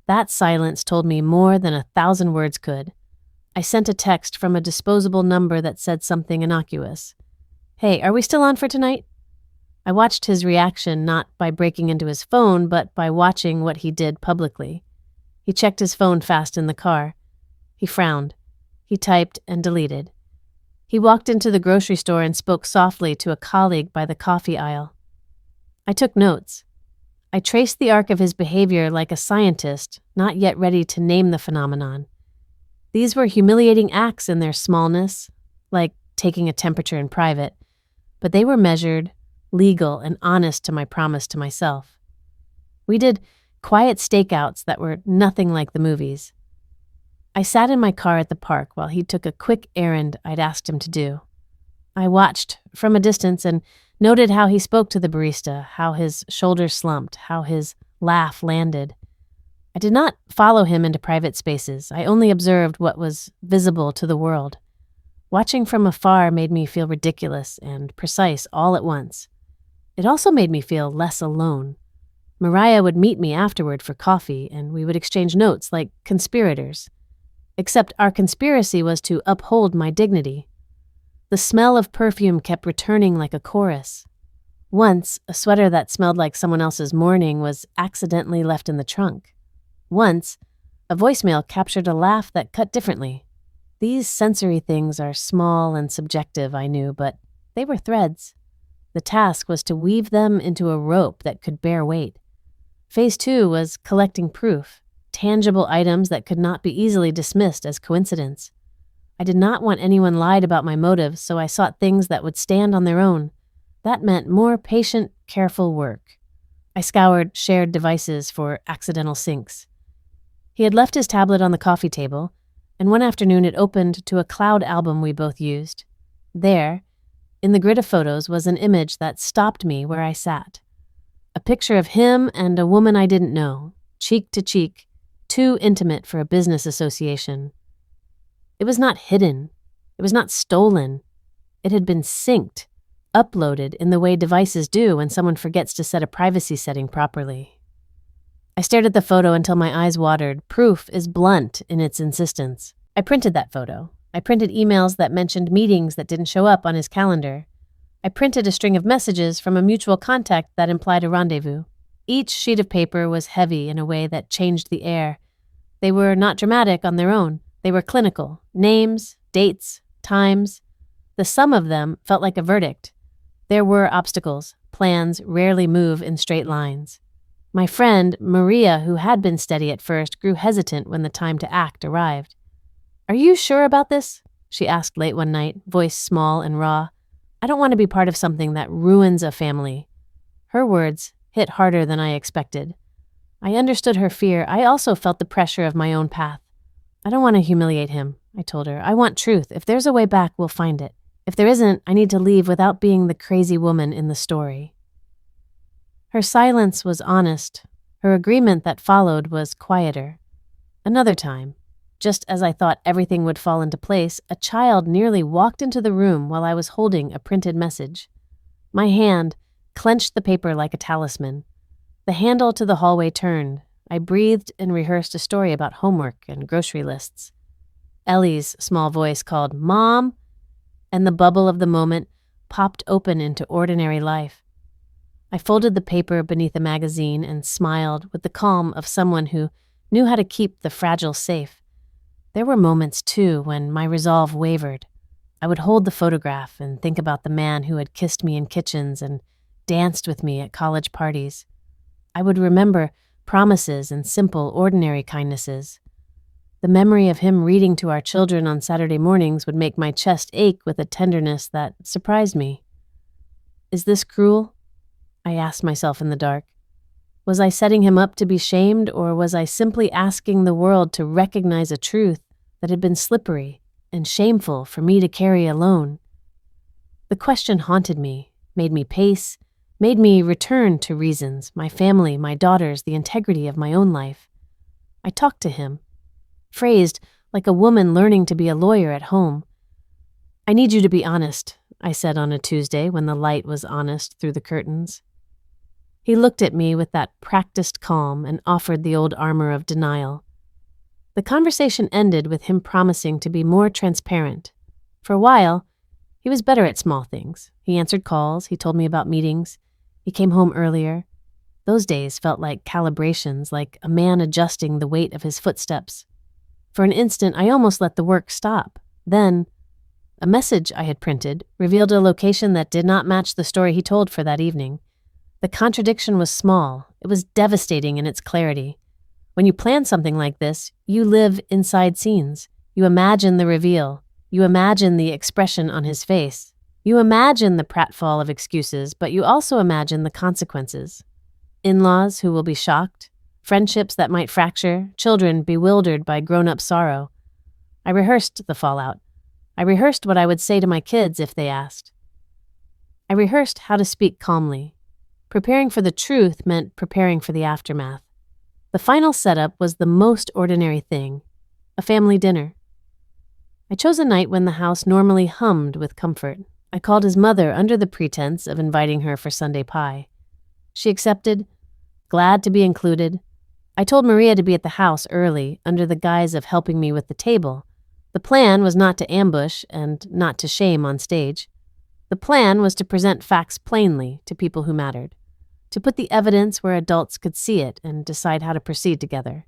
That silence told me more than 1,000 words could. I sent a text from a disposable number that said something innocuous. "Hey, are we still on for tonight?" I watched his reaction not by breaking into his phone, but by watching what he did publicly. He checked his phone fast in the car. He frowned. He typed and deleted. He walked into the grocery store and spoke softly to a colleague by the coffee aisle. I took notes. I traced the arc of his behavior like a scientist, not yet ready to name the phenomenon. These were humiliating acts in their smallness, like taking a temperature in private, but they were measured, legal, and honest to my promise to myself. We did quiet stakeouts that were nothing like the movies. I sat in my car at the park while he took a quick errand I'd asked him to do. I watched from a distance and noted how he spoke to the barista, how his shoulders slumped, how his laugh landed. I did not follow him into private spaces. I only observed what was visible to the world. Watching from afar made me feel ridiculous and precise all at once. It also made me feel less alone. Mariah would meet me afterward for coffee, and we would exchange notes like conspirators. Except our conspiracy was to uphold my dignity. The smell of perfume kept returning like a chorus. Once, a sweater that smelled like someone else's morning was accidentally left in the trunk. Once, a voicemail captured a laugh that cut differently. These sensory things are small and subjective, I knew, but they were threads. The task was to weave them into a rope that could bear weight. Phase 2 was collecting proof, tangible items that could not be easily dismissed as coincidence. I did not want anyone lied about my motives, so I sought things that would stand on their own. That meant more patient, careful work. I scoured shared devices for accidental syncs. He had left his tablet on the coffee table, and one afternoon it opened to a cloud album we both used. There, in the grid of photos, was an image that stopped me where I sat. A picture of him and a woman I didn't know, cheek to cheek, too intimate for a business association. It was not hidden. It was not stolen. It had been synced, uploaded in the way devices do when someone forgets to set a privacy setting properly. I stared at the photo until my eyes watered. Proof is blunt in its insistence. I printed that photo. I printed emails that mentioned meetings that didn't show up on his calendar. I printed a string of messages from a mutual contact that implied a rendezvous. Each sheet of paper was heavy in a way that changed the air. They were not dramatic on their own. They were clinical. Names, dates, times. The sum of them felt like a verdict. There were obstacles. Plans rarely move in straight lines. My friend, Maria, who had been steady at first, grew hesitant when the time to act arrived. "Are you sure about this?" she asked late one night, voice small and raw. "I don't want to be part of something that ruins a family." Her words hit harder than I expected. I understood her fear. I also felt the pressure of my own path. "I don't want to humiliate him," I told her. "I want truth. If there's a way back, we'll find it. If there isn't, I need to leave without being the crazy woman in the story." Her silence was honest. Her agreement that followed was quieter. Another time, just as I thought everything would fall into place, a child nearly walked into the room while I was holding a printed message. My hand clenched the paper like a talisman. The handle to the hallway turned. I breathed and rehearsed a story about homework and grocery lists. Ellie's small voice called, "Mom!" and the bubble of the moment popped open into ordinary life. I folded the paper beneath a magazine and smiled with the calm of someone who knew how to keep the fragile safe. There were moments, too, when my resolve wavered. I would hold the photograph and think about the man who had kissed me in kitchens and danced with me at college parties. I would remember promises and simple, ordinary kindnesses. The memory of him reading to our children on Saturday mornings would make my chest ache with a tenderness that surprised me. Is this cruel? I asked myself in the dark. Was I setting him up to be shamed, or was I simply asking the world to recognize a truth that had been slippery, and shameful for me to carry alone. The question haunted me, made me pace, made me return to reasons, my family, my daughters, the integrity of my own life. I talked to him, phrased like a woman learning to be a lawyer at home. "I need you to be honest," I said on a Tuesday when the light was honest through the curtains. He looked at me with that practiced calm and offered the old armor of denial. The conversation ended with him promising to be more transparent. For a while, he was better at small things. He answered calls, he told me about meetings, he came home earlier. Those days felt like calibrations, like a man adjusting the weight of his footsteps. For an instant, I almost let the work stop. Then, a message I had printed revealed a location that did not match the story he told for that evening. The contradiction was small. It was devastating in its clarity. When you plan something like this, you live inside scenes. You imagine the reveal. You imagine the expression on his face. You imagine the pratfall of excuses, but you also imagine the consequences. In-laws who will be shocked, friendships that might fracture, children bewildered by grown-up sorrow. I rehearsed the fallout. I rehearsed what I would say to my kids if they asked. I rehearsed how to speak calmly. Preparing for the truth meant preparing for the aftermath. The final setup was the most ordinary thing, a family dinner. I chose a night when the house normally hummed with comfort. I called his mother under the pretense of inviting her for Sunday pie. She accepted, glad to be included. I told Maria to be at the house early, under the guise of helping me with the table. The plan was not to ambush and not to shame on stage. The plan was to present facts plainly to people who mattered, to put the evidence where adults could see it and decide how to proceed together.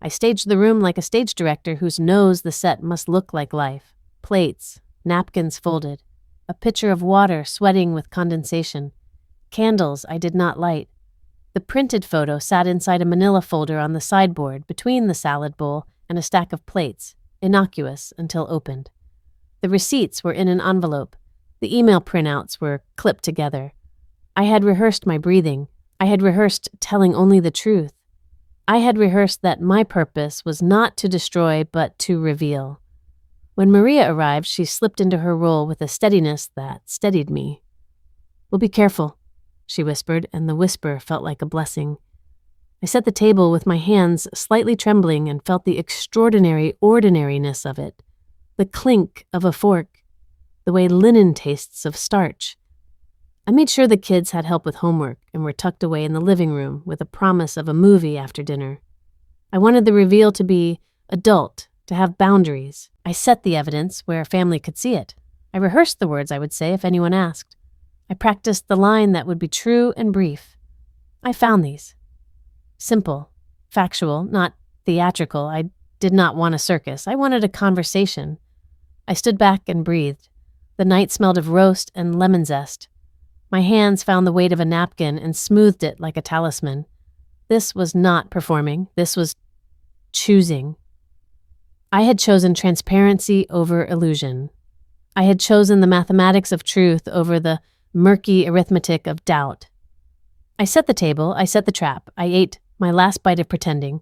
I staged the room like a stage director who knows the set must look like life. Plates, napkins folded, a pitcher of water sweating with condensation, candles I did not light. The printed photo sat inside a manila folder on the sideboard between the salad bowl and a stack of plates, innocuous until opened. The receipts were in an envelope. The email printouts were clipped together. I had rehearsed my breathing. I had rehearsed telling only the truth. I had rehearsed that my purpose was not to destroy but to reveal. When Maria arrived, she slipped into her role with a steadiness that steadied me. "We'll be careful," she whispered, and the whisper felt like a blessing. I set the table with my hands slightly trembling and felt the extraordinary ordinariness of it. The clink of a fork, the way linen tastes of starch. I made sure the kids had help with homework and were tucked away in the living room with a promise of a movie after dinner. I wanted the reveal to be adult, to have boundaries. I set the evidence where a family could see it. I rehearsed the words I would say if anyone asked. I practiced the line that would be true and brief. I found these. Simple, factual, not theatrical. I did not want a circus. I wanted a conversation. I stood back and breathed. The night smelled of roast and lemon zest. My hands found the weight of a napkin and smoothed it like a talisman. This was not performing. This was choosing. I had chosen transparency over illusion. I had chosen the mathematics of truth over the murky arithmetic of doubt. I set the table. I set the trap. I ate my last bite of pretending.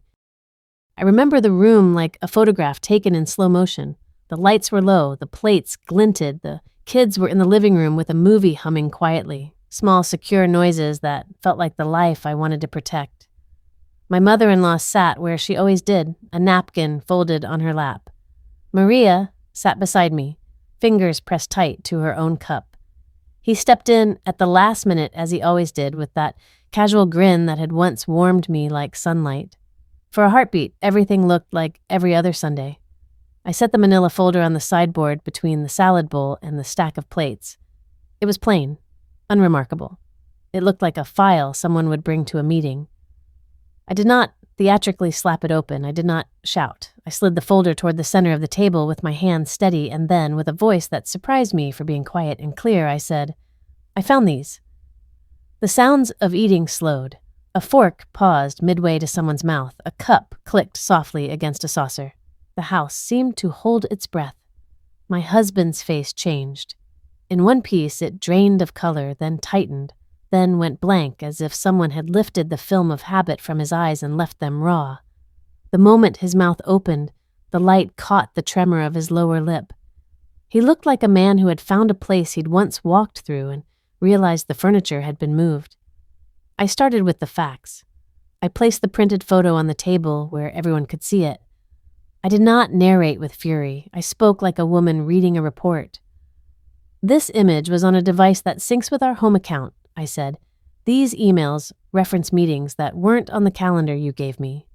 I remember the room like a photograph taken in slow motion. The lights were low. The plates glinted. The kids were in the living room with a movie humming quietly, small, secure noises that felt like the life I wanted to protect. My mother-in-law sat where she always did, a napkin folded on her lap. Maria sat beside me, fingers pressed tight to her own cup. He stepped in at the last minute, as he always did, with that casual grin that had once warmed me like sunlight. For a heartbeat, everything looked like every other Sunday. I set the manila folder on the sideboard between the salad bowl and the stack of plates. It was plain, unremarkable. It looked like a file someone would bring to a meeting. I did not theatrically slap it open. I did not shout. I slid the folder toward the center of the table with my hand steady, and then, with a voice that surprised me for being quiet and clear, I said, "I found these." The sounds of eating slowed. A fork paused midway to someone's mouth. A cup clicked softly against a saucer. The house seemed to hold its breath. My husband's face changed. In one piece, it drained of color, then tightened, then went blank as if someone had lifted the film of habit from his eyes and left them raw. The moment his mouth opened, The light caught the tremor of his lower lip. He looked like a man who had found a place he'd once walked through and realized the furniture had been moved. I started with the facts. I placed the printed photo on the table where everyone could see it. I did not narrate with fury. I spoke like a woman reading a report. This image was on a device that syncs with our home account, I said. These emails reference meetings that weren't on the calendar you gave me.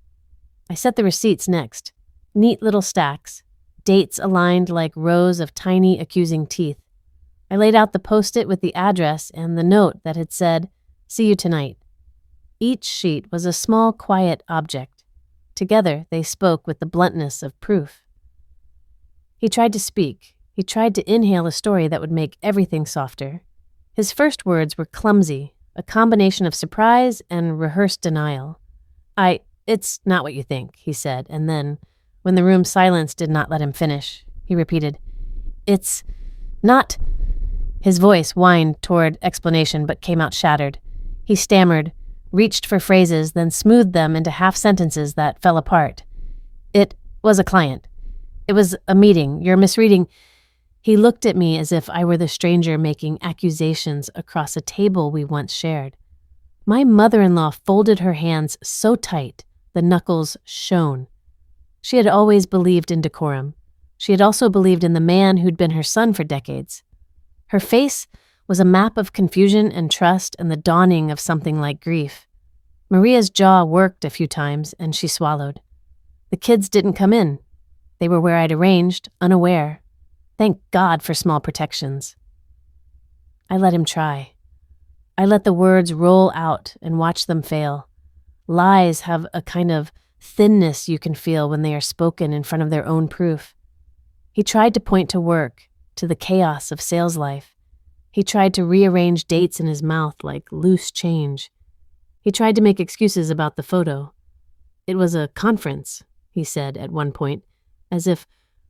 I set the receipts next. Neat little stacks, dates aligned like rows of tiny accusing teeth. I laid out the post-it with the address and the note that had said, "See you tonight." Each sheet was a small, quiet object. Together, they spoke with the bluntness of proof. He tried to speak. He tried to inhale a story that would make everything softer. His first words were clumsy, a combination of surprise and rehearsed denial. It's not what you think, he said, and then, when the room's silence did not let him finish, he repeated, "It's not..." His voice whined toward explanation but came out shattered. He stammered, reached for phrases, then smoothed them into half-sentences that fell apart. "It was a client. It was a meeting. You're misreading..." He looked at me as if I were the stranger making accusations across a table we once shared. My mother-in-law folded her hands so tight, the knuckles shone. She had always believed in decorum. She had also believed in the man who'd been her son for decades. Her face was a map of confusion and trust and the dawning of something like grief. Maria's jaw worked a few times, and she swallowed. The kids didn't come in. They were where I'd arranged, unaware. Thank God for small protections. I let him try. I let the words roll out and watch them fail. Lies have a kind of thinness you can feel when they are spoken in front of their own proof. He tried to point to work, to the chaos of sales life. He tried to rearrange dates in his mouth like loose change. He tried to make excuses about the photo. It was a conference, he said at one point, as if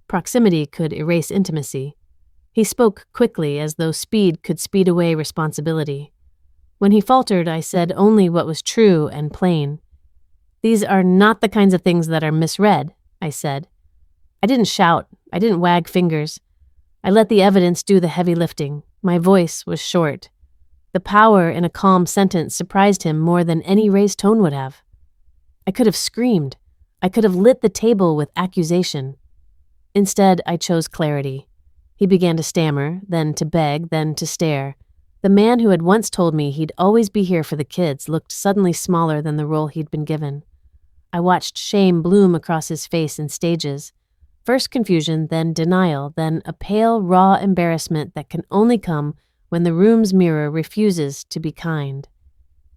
proximity could erase intimacy. He spoke quickly, as though speed could speed away responsibility. When he faltered, I said only what was true and plain. "These are not the kinds of things that are misread," I said. I didn't shout. I didn't wag fingers. I let the evidence do the heavy lifting. My voice was short. The power in a calm sentence surprised him more than any raised tone would have. I could have screamed. I could have lit the table with accusation. Instead, I chose clarity. He began to stammer, then to beg, then to stare. The man who had once told me he'd always be here for the kids looked suddenly smaller than the role he'd been given. I watched shame bloom across his face in stages. First confusion, then denial, then a pale, raw embarrassment that can only come when the room's mirror refuses to be kind.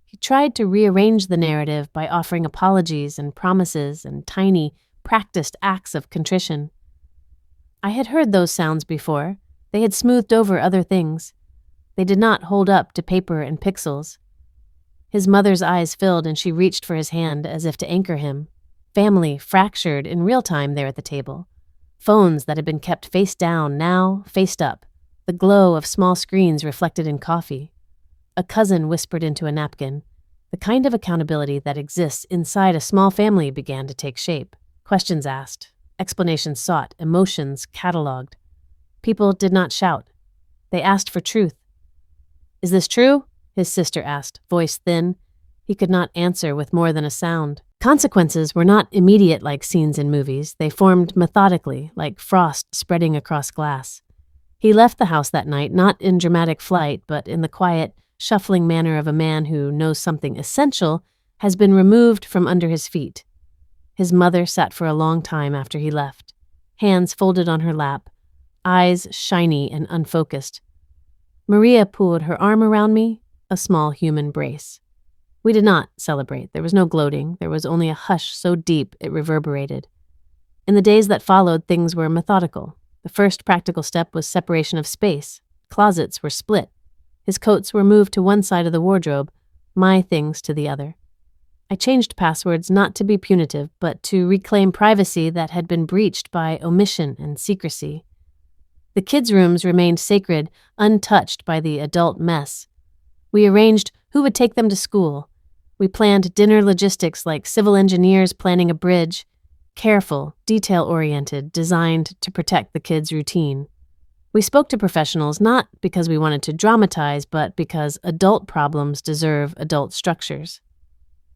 He tried to rearrange the narrative by offering apologies and promises and tiny, practiced acts of contrition. I had heard those sounds before. They had smoothed over other things. They did not hold up to paper and pixels. His mother's eyes filled and she reached for his hand as if to anchor him. Family fractured in real time there at the table. Phones that had been kept face down now faced up. The glow of small screens reflected in coffee. A cousin whispered into a napkin. The kind of accountability that exists inside a small family began to take shape. Questions asked, explanations sought, emotions catalogued. People did not shout. They asked for truth. "Is this true?" his sister asked, voice thin. He could not answer with more than a sound. Consequences were not immediate like scenes in movies. They formed methodically, like frost spreading across glass. He left the house that night, not in dramatic flight, but in the quiet, shuffling manner of a man who knows something essential has been removed from under his feet. His mother sat for a long time after he left, hands folded on her lap, eyes shiny and unfocused. Maria pulled her arm around me, a small human brace. We did not celebrate. There was no gloating. There was only a hush so deep it reverberated. In the days that followed, things were methodical. The first practical step was separation of space. Closets were split. His coats were moved to one side of the wardrobe, my things to the other. I changed passwords not to be punitive, but to reclaim privacy that had been breached by omission and secrecy. The kids' rooms remained sacred, untouched by the adult mess. We arranged who would take them to school. We planned dinner logistics like civil engineers planning a bridge. Careful, detail-oriented, designed to protect the kids' routine. We spoke to professionals not because we wanted to dramatize, but because adult problems deserve adult structures.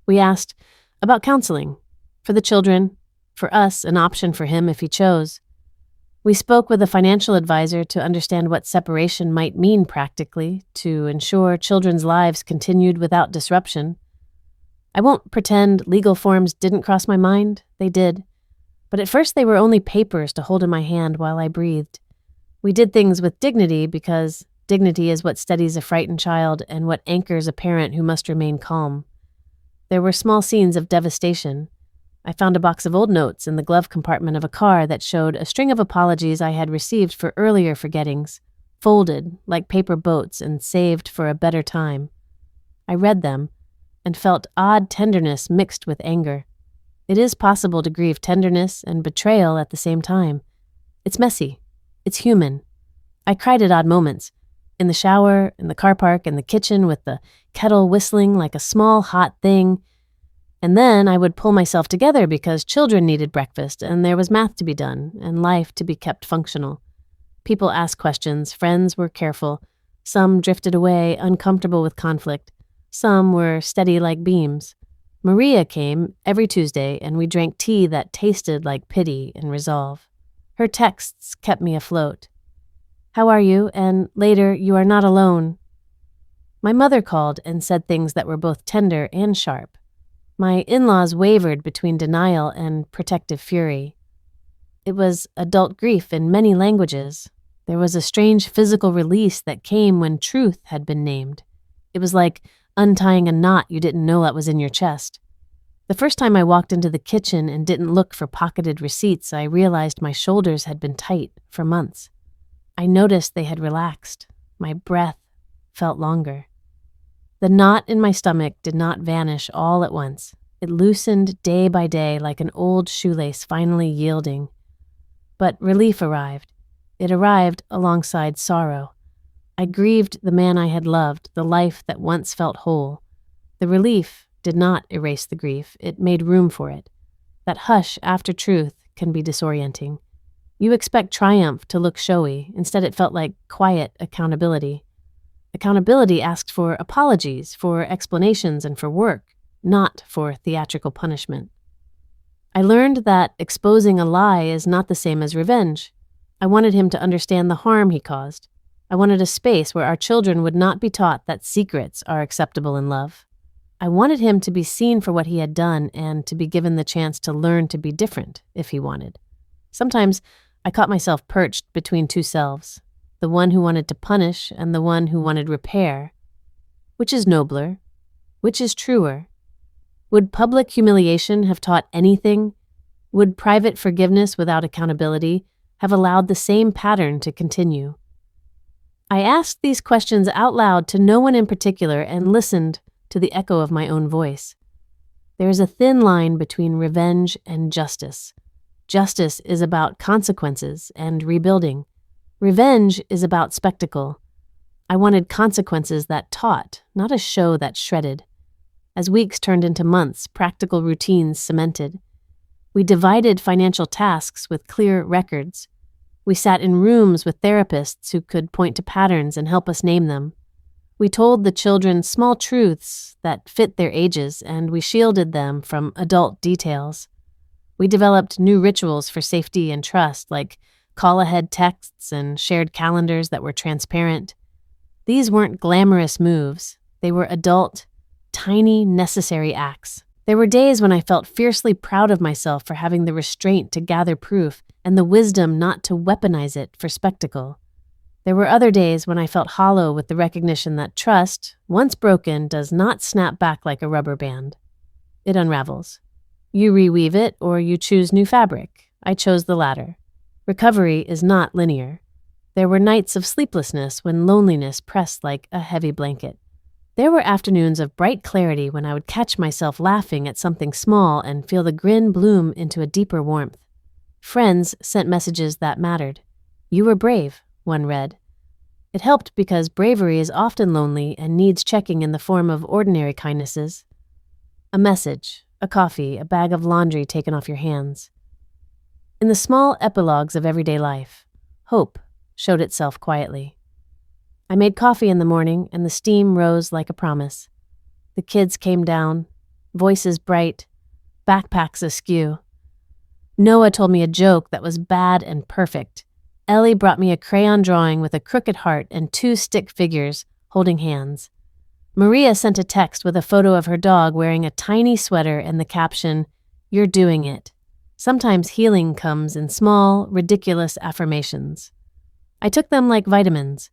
We asked about counseling, for the children, for us, an option for him if he chose. We spoke with a financial advisor to understand what separation might mean practically to ensure children's lives continued without disruption. I won't pretend legal forms didn't cross my mind. They did. But at first they were only papers to hold in my hand while I breathed. We did things with dignity because dignity is what steadies a frightened child and what anchors a parent who must remain calm. There were small scenes of devastation. I found a box of old notes in the glove compartment of a car that showed a string of apologies I had received for earlier forgettings, folded like paper boats and saved for a better time. I read them and felt odd tenderness mixed with anger. It is possible to grieve tenderness and betrayal at the same time. It's messy. It's human. I cried at odd moments. In the shower, in the car park, in the kitchen with the kettle whistling like a small hot thing. And then I would pull myself together because children needed breakfast and there was math to be done and life to be kept functional. People asked questions, friends were careful. Some drifted away, uncomfortable with conflict. Some were steady like beams. Maria came every Tuesday and we drank tea that tasted like pity and resolve. Her texts kept me afloat. How are you? And later, you are not alone. My mother called and said things that were both tender and sharp. My in-laws wavered between denial and protective fury. It was adult grief in many languages. There was a strange physical release that came when truth had been named. It was like untying a knot you didn't know that was in your chest. The first time I walked into the kitchen and didn't look for pocketed receipts, I realized my shoulders had been tight for months. I noticed they had relaxed. My breath felt longer. The knot in my stomach did not vanish all at once. It loosened day by day like an old shoelace finally yielding. But relief arrived. It arrived alongside sorrow. I grieved the man I had loved, the life that once felt whole. The relief did not erase the grief. It made room for it. That hush after truth can be disorienting. You expect triumph to look showy. Instead, it felt like quiet accountability. Accountability asked for apologies, for explanations, and for work, not for theatrical punishment. I learned that exposing a lie is not the same as revenge. I wanted him to understand the harm he caused. I wanted a space where our children would not be taught that secrets are acceptable in love. I wanted him to be seen for what he had done and to be given the chance to learn to be different if he wanted. Sometimes I caught myself perched between two selves, the one who wanted to punish and the one who wanted repair. Which is nobler? Which is truer? Would public humiliation have taught anything? Would private forgiveness without accountability have allowed the same pattern to continue? I asked these questions out loud to no one in particular and listened to the echo of my own voice. There is a thin line between revenge and justice. Justice is about consequences and rebuilding. Revenge is about spectacle. I wanted consequences that taught, not a show that shredded. As weeks turned into months, practical routines cemented. We divided financial tasks with clear records. We sat in rooms with therapists who could point to patterns and help us name them. We told the children small truths that fit their ages, and we shielded them from adult details. We developed new rituals for safety and trust, like call-ahead texts and shared calendars that were transparent. These weren't glamorous moves. They were adult, tiny, necessary acts. There were days when I felt fiercely proud of myself for having the restraint to gather proof and the wisdom not to weaponize it for spectacle. There were other days when I felt hollow with the recognition that trust, once broken, does not snap back like a rubber band. It unravels. You reweave it or you choose new fabric. I chose the latter. Recovery is not linear. There were nights of sleeplessness when loneliness pressed like a heavy blanket. There were afternoons of bright clarity when I would catch myself laughing at something small and feel the grin bloom into a deeper warmth. Friends sent messages that mattered. You were brave, one read. It helped because bravery is often lonely and needs checking in the form of ordinary kindnesses. A message, a coffee, a bag of laundry taken off your hands. In the small epilogues of everyday life, hope showed itself quietly. I made coffee in the morning, and the steam rose like a promise. The kids came down, voices bright, backpacks askew. Noah told me a joke that was bad and perfect. Ellie brought me a crayon drawing with a crooked heart and 2 stick figures holding hands. Maria sent a text with a photo of her dog wearing a tiny sweater and the caption, "You're doing it." Sometimes healing comes in small, ridiculous affirmations. I took them like vitamins.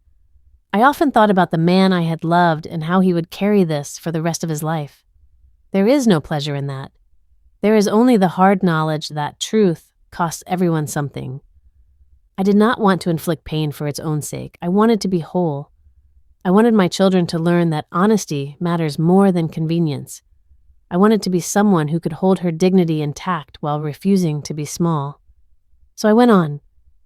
I often thought about the man I had loved and how he would carry this for the rest of his life. There is no pleasure in that. There is only the hard knowledge that truth costs everyone something. I did not want to inflict pain for its own sake. I wanted to be whole. I wanted my children to learn that honesty matters more than convenience. I wanted to be someone who could hold her dignity intact while refusing to be small. So I went on,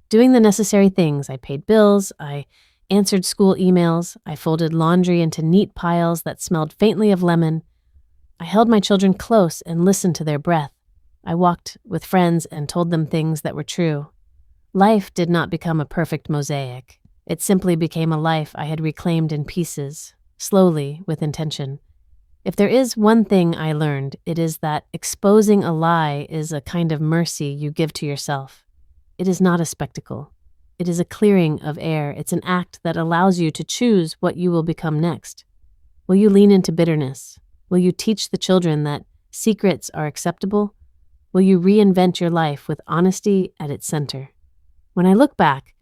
doing the necessary things. I paid bills, I answered school emails, I folded laundry into neat piles that smelled faintly of lemon. I held my children close and listened to their breath. I walked with friends and told them things that were true. Life did not become a perfect mosaic. It simply became a life I had reclaimed in pieces, slowly, with intention. If there is one thing I learned, it is that exposing a lie is a kind of mercy you give to yourself. It is not a spectacle. It is a clearing of air. It's an act that allows you to choose what you will become next. Will you lean into bitterness? Will you teach the children that secrets are acceptable? Will you reinvent your life with honesty at its center? When I look back,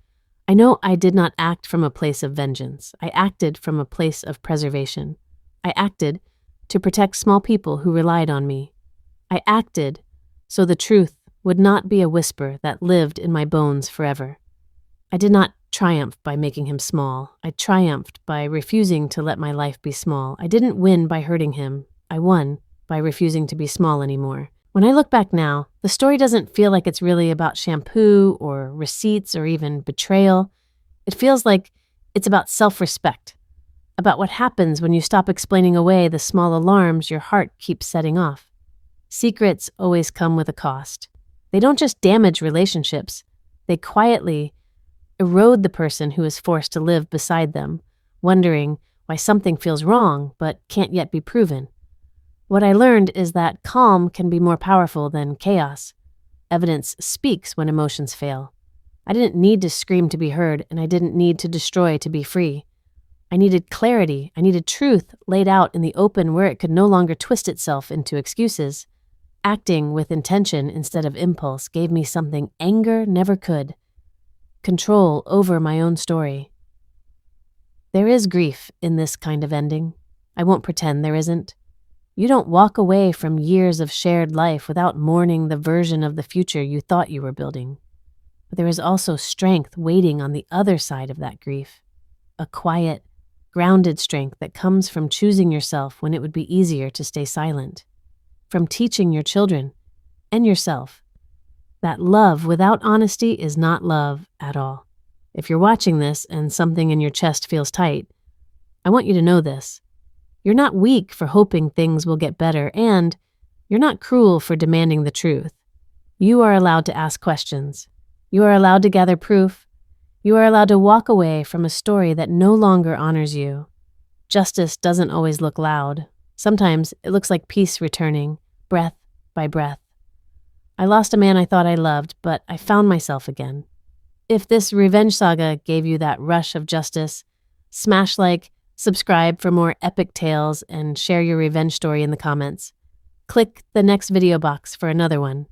I know I did not act from a place of vengeance. I acted from a place of preservation. I acted to protect small people who relied on me. I acted so the truth would not be a whisper that lived in my bones forever. I did not triumph by making him small. I triumphed by refusing to let my life be small. I didn't win by hurting him. I won by refusing to be small anymore. When I look back now, the story doesn't feel like it's really about shampoo or receipts or even betrayal. It feels like it's about self-respect, about what happens when you stop explaining away the small alarms your heart keeps setting off. Secrets always come with a cost. They don't just damage relationships, they quietly erode the person who is forced to live beside them, wondering why something feels wrong but can't yet be proven. What I learned is that calm can be more powerful than chaos. Evidence speaks when emotions fail. I didn't need to scream to be heard, and I didn't need to destroy to be free. I needed clarity. I needed truth laid out in the open where it could no longer twist itself into excuses. Acting with intention instead of impulse gave me something anger never could: control over my own story. There is grief in this kind of ending. I won't pretend there isn't. You don't walk away from years of shared life without mourning the version of the future you thought you were building. But there is also strength waiting on the other side of that grief. A quiet, grounded strength that comes from choosing yourself when it would be easier to stay silent. From teaching your children and yourself that love without honesty is not love at all. If you're watching this and something in your chest feels tight, I want you to know this. You're not weak for hoping things will get better, and you're not cruel for demanding the truth. You are allowed to ask questions. You are allowed to gather proof. You are allowed to walk away from a story that no longer honors you. Justice doesn't always look loud. Sometimes it looks like peace returning, breath by breath. I lost a man I thought I loved, but I found myself again. If this revenge saga gave you that rush of justice, smash like, subscribe for more epic tales, and share your revenge story in the comments. Click the next video box for another one.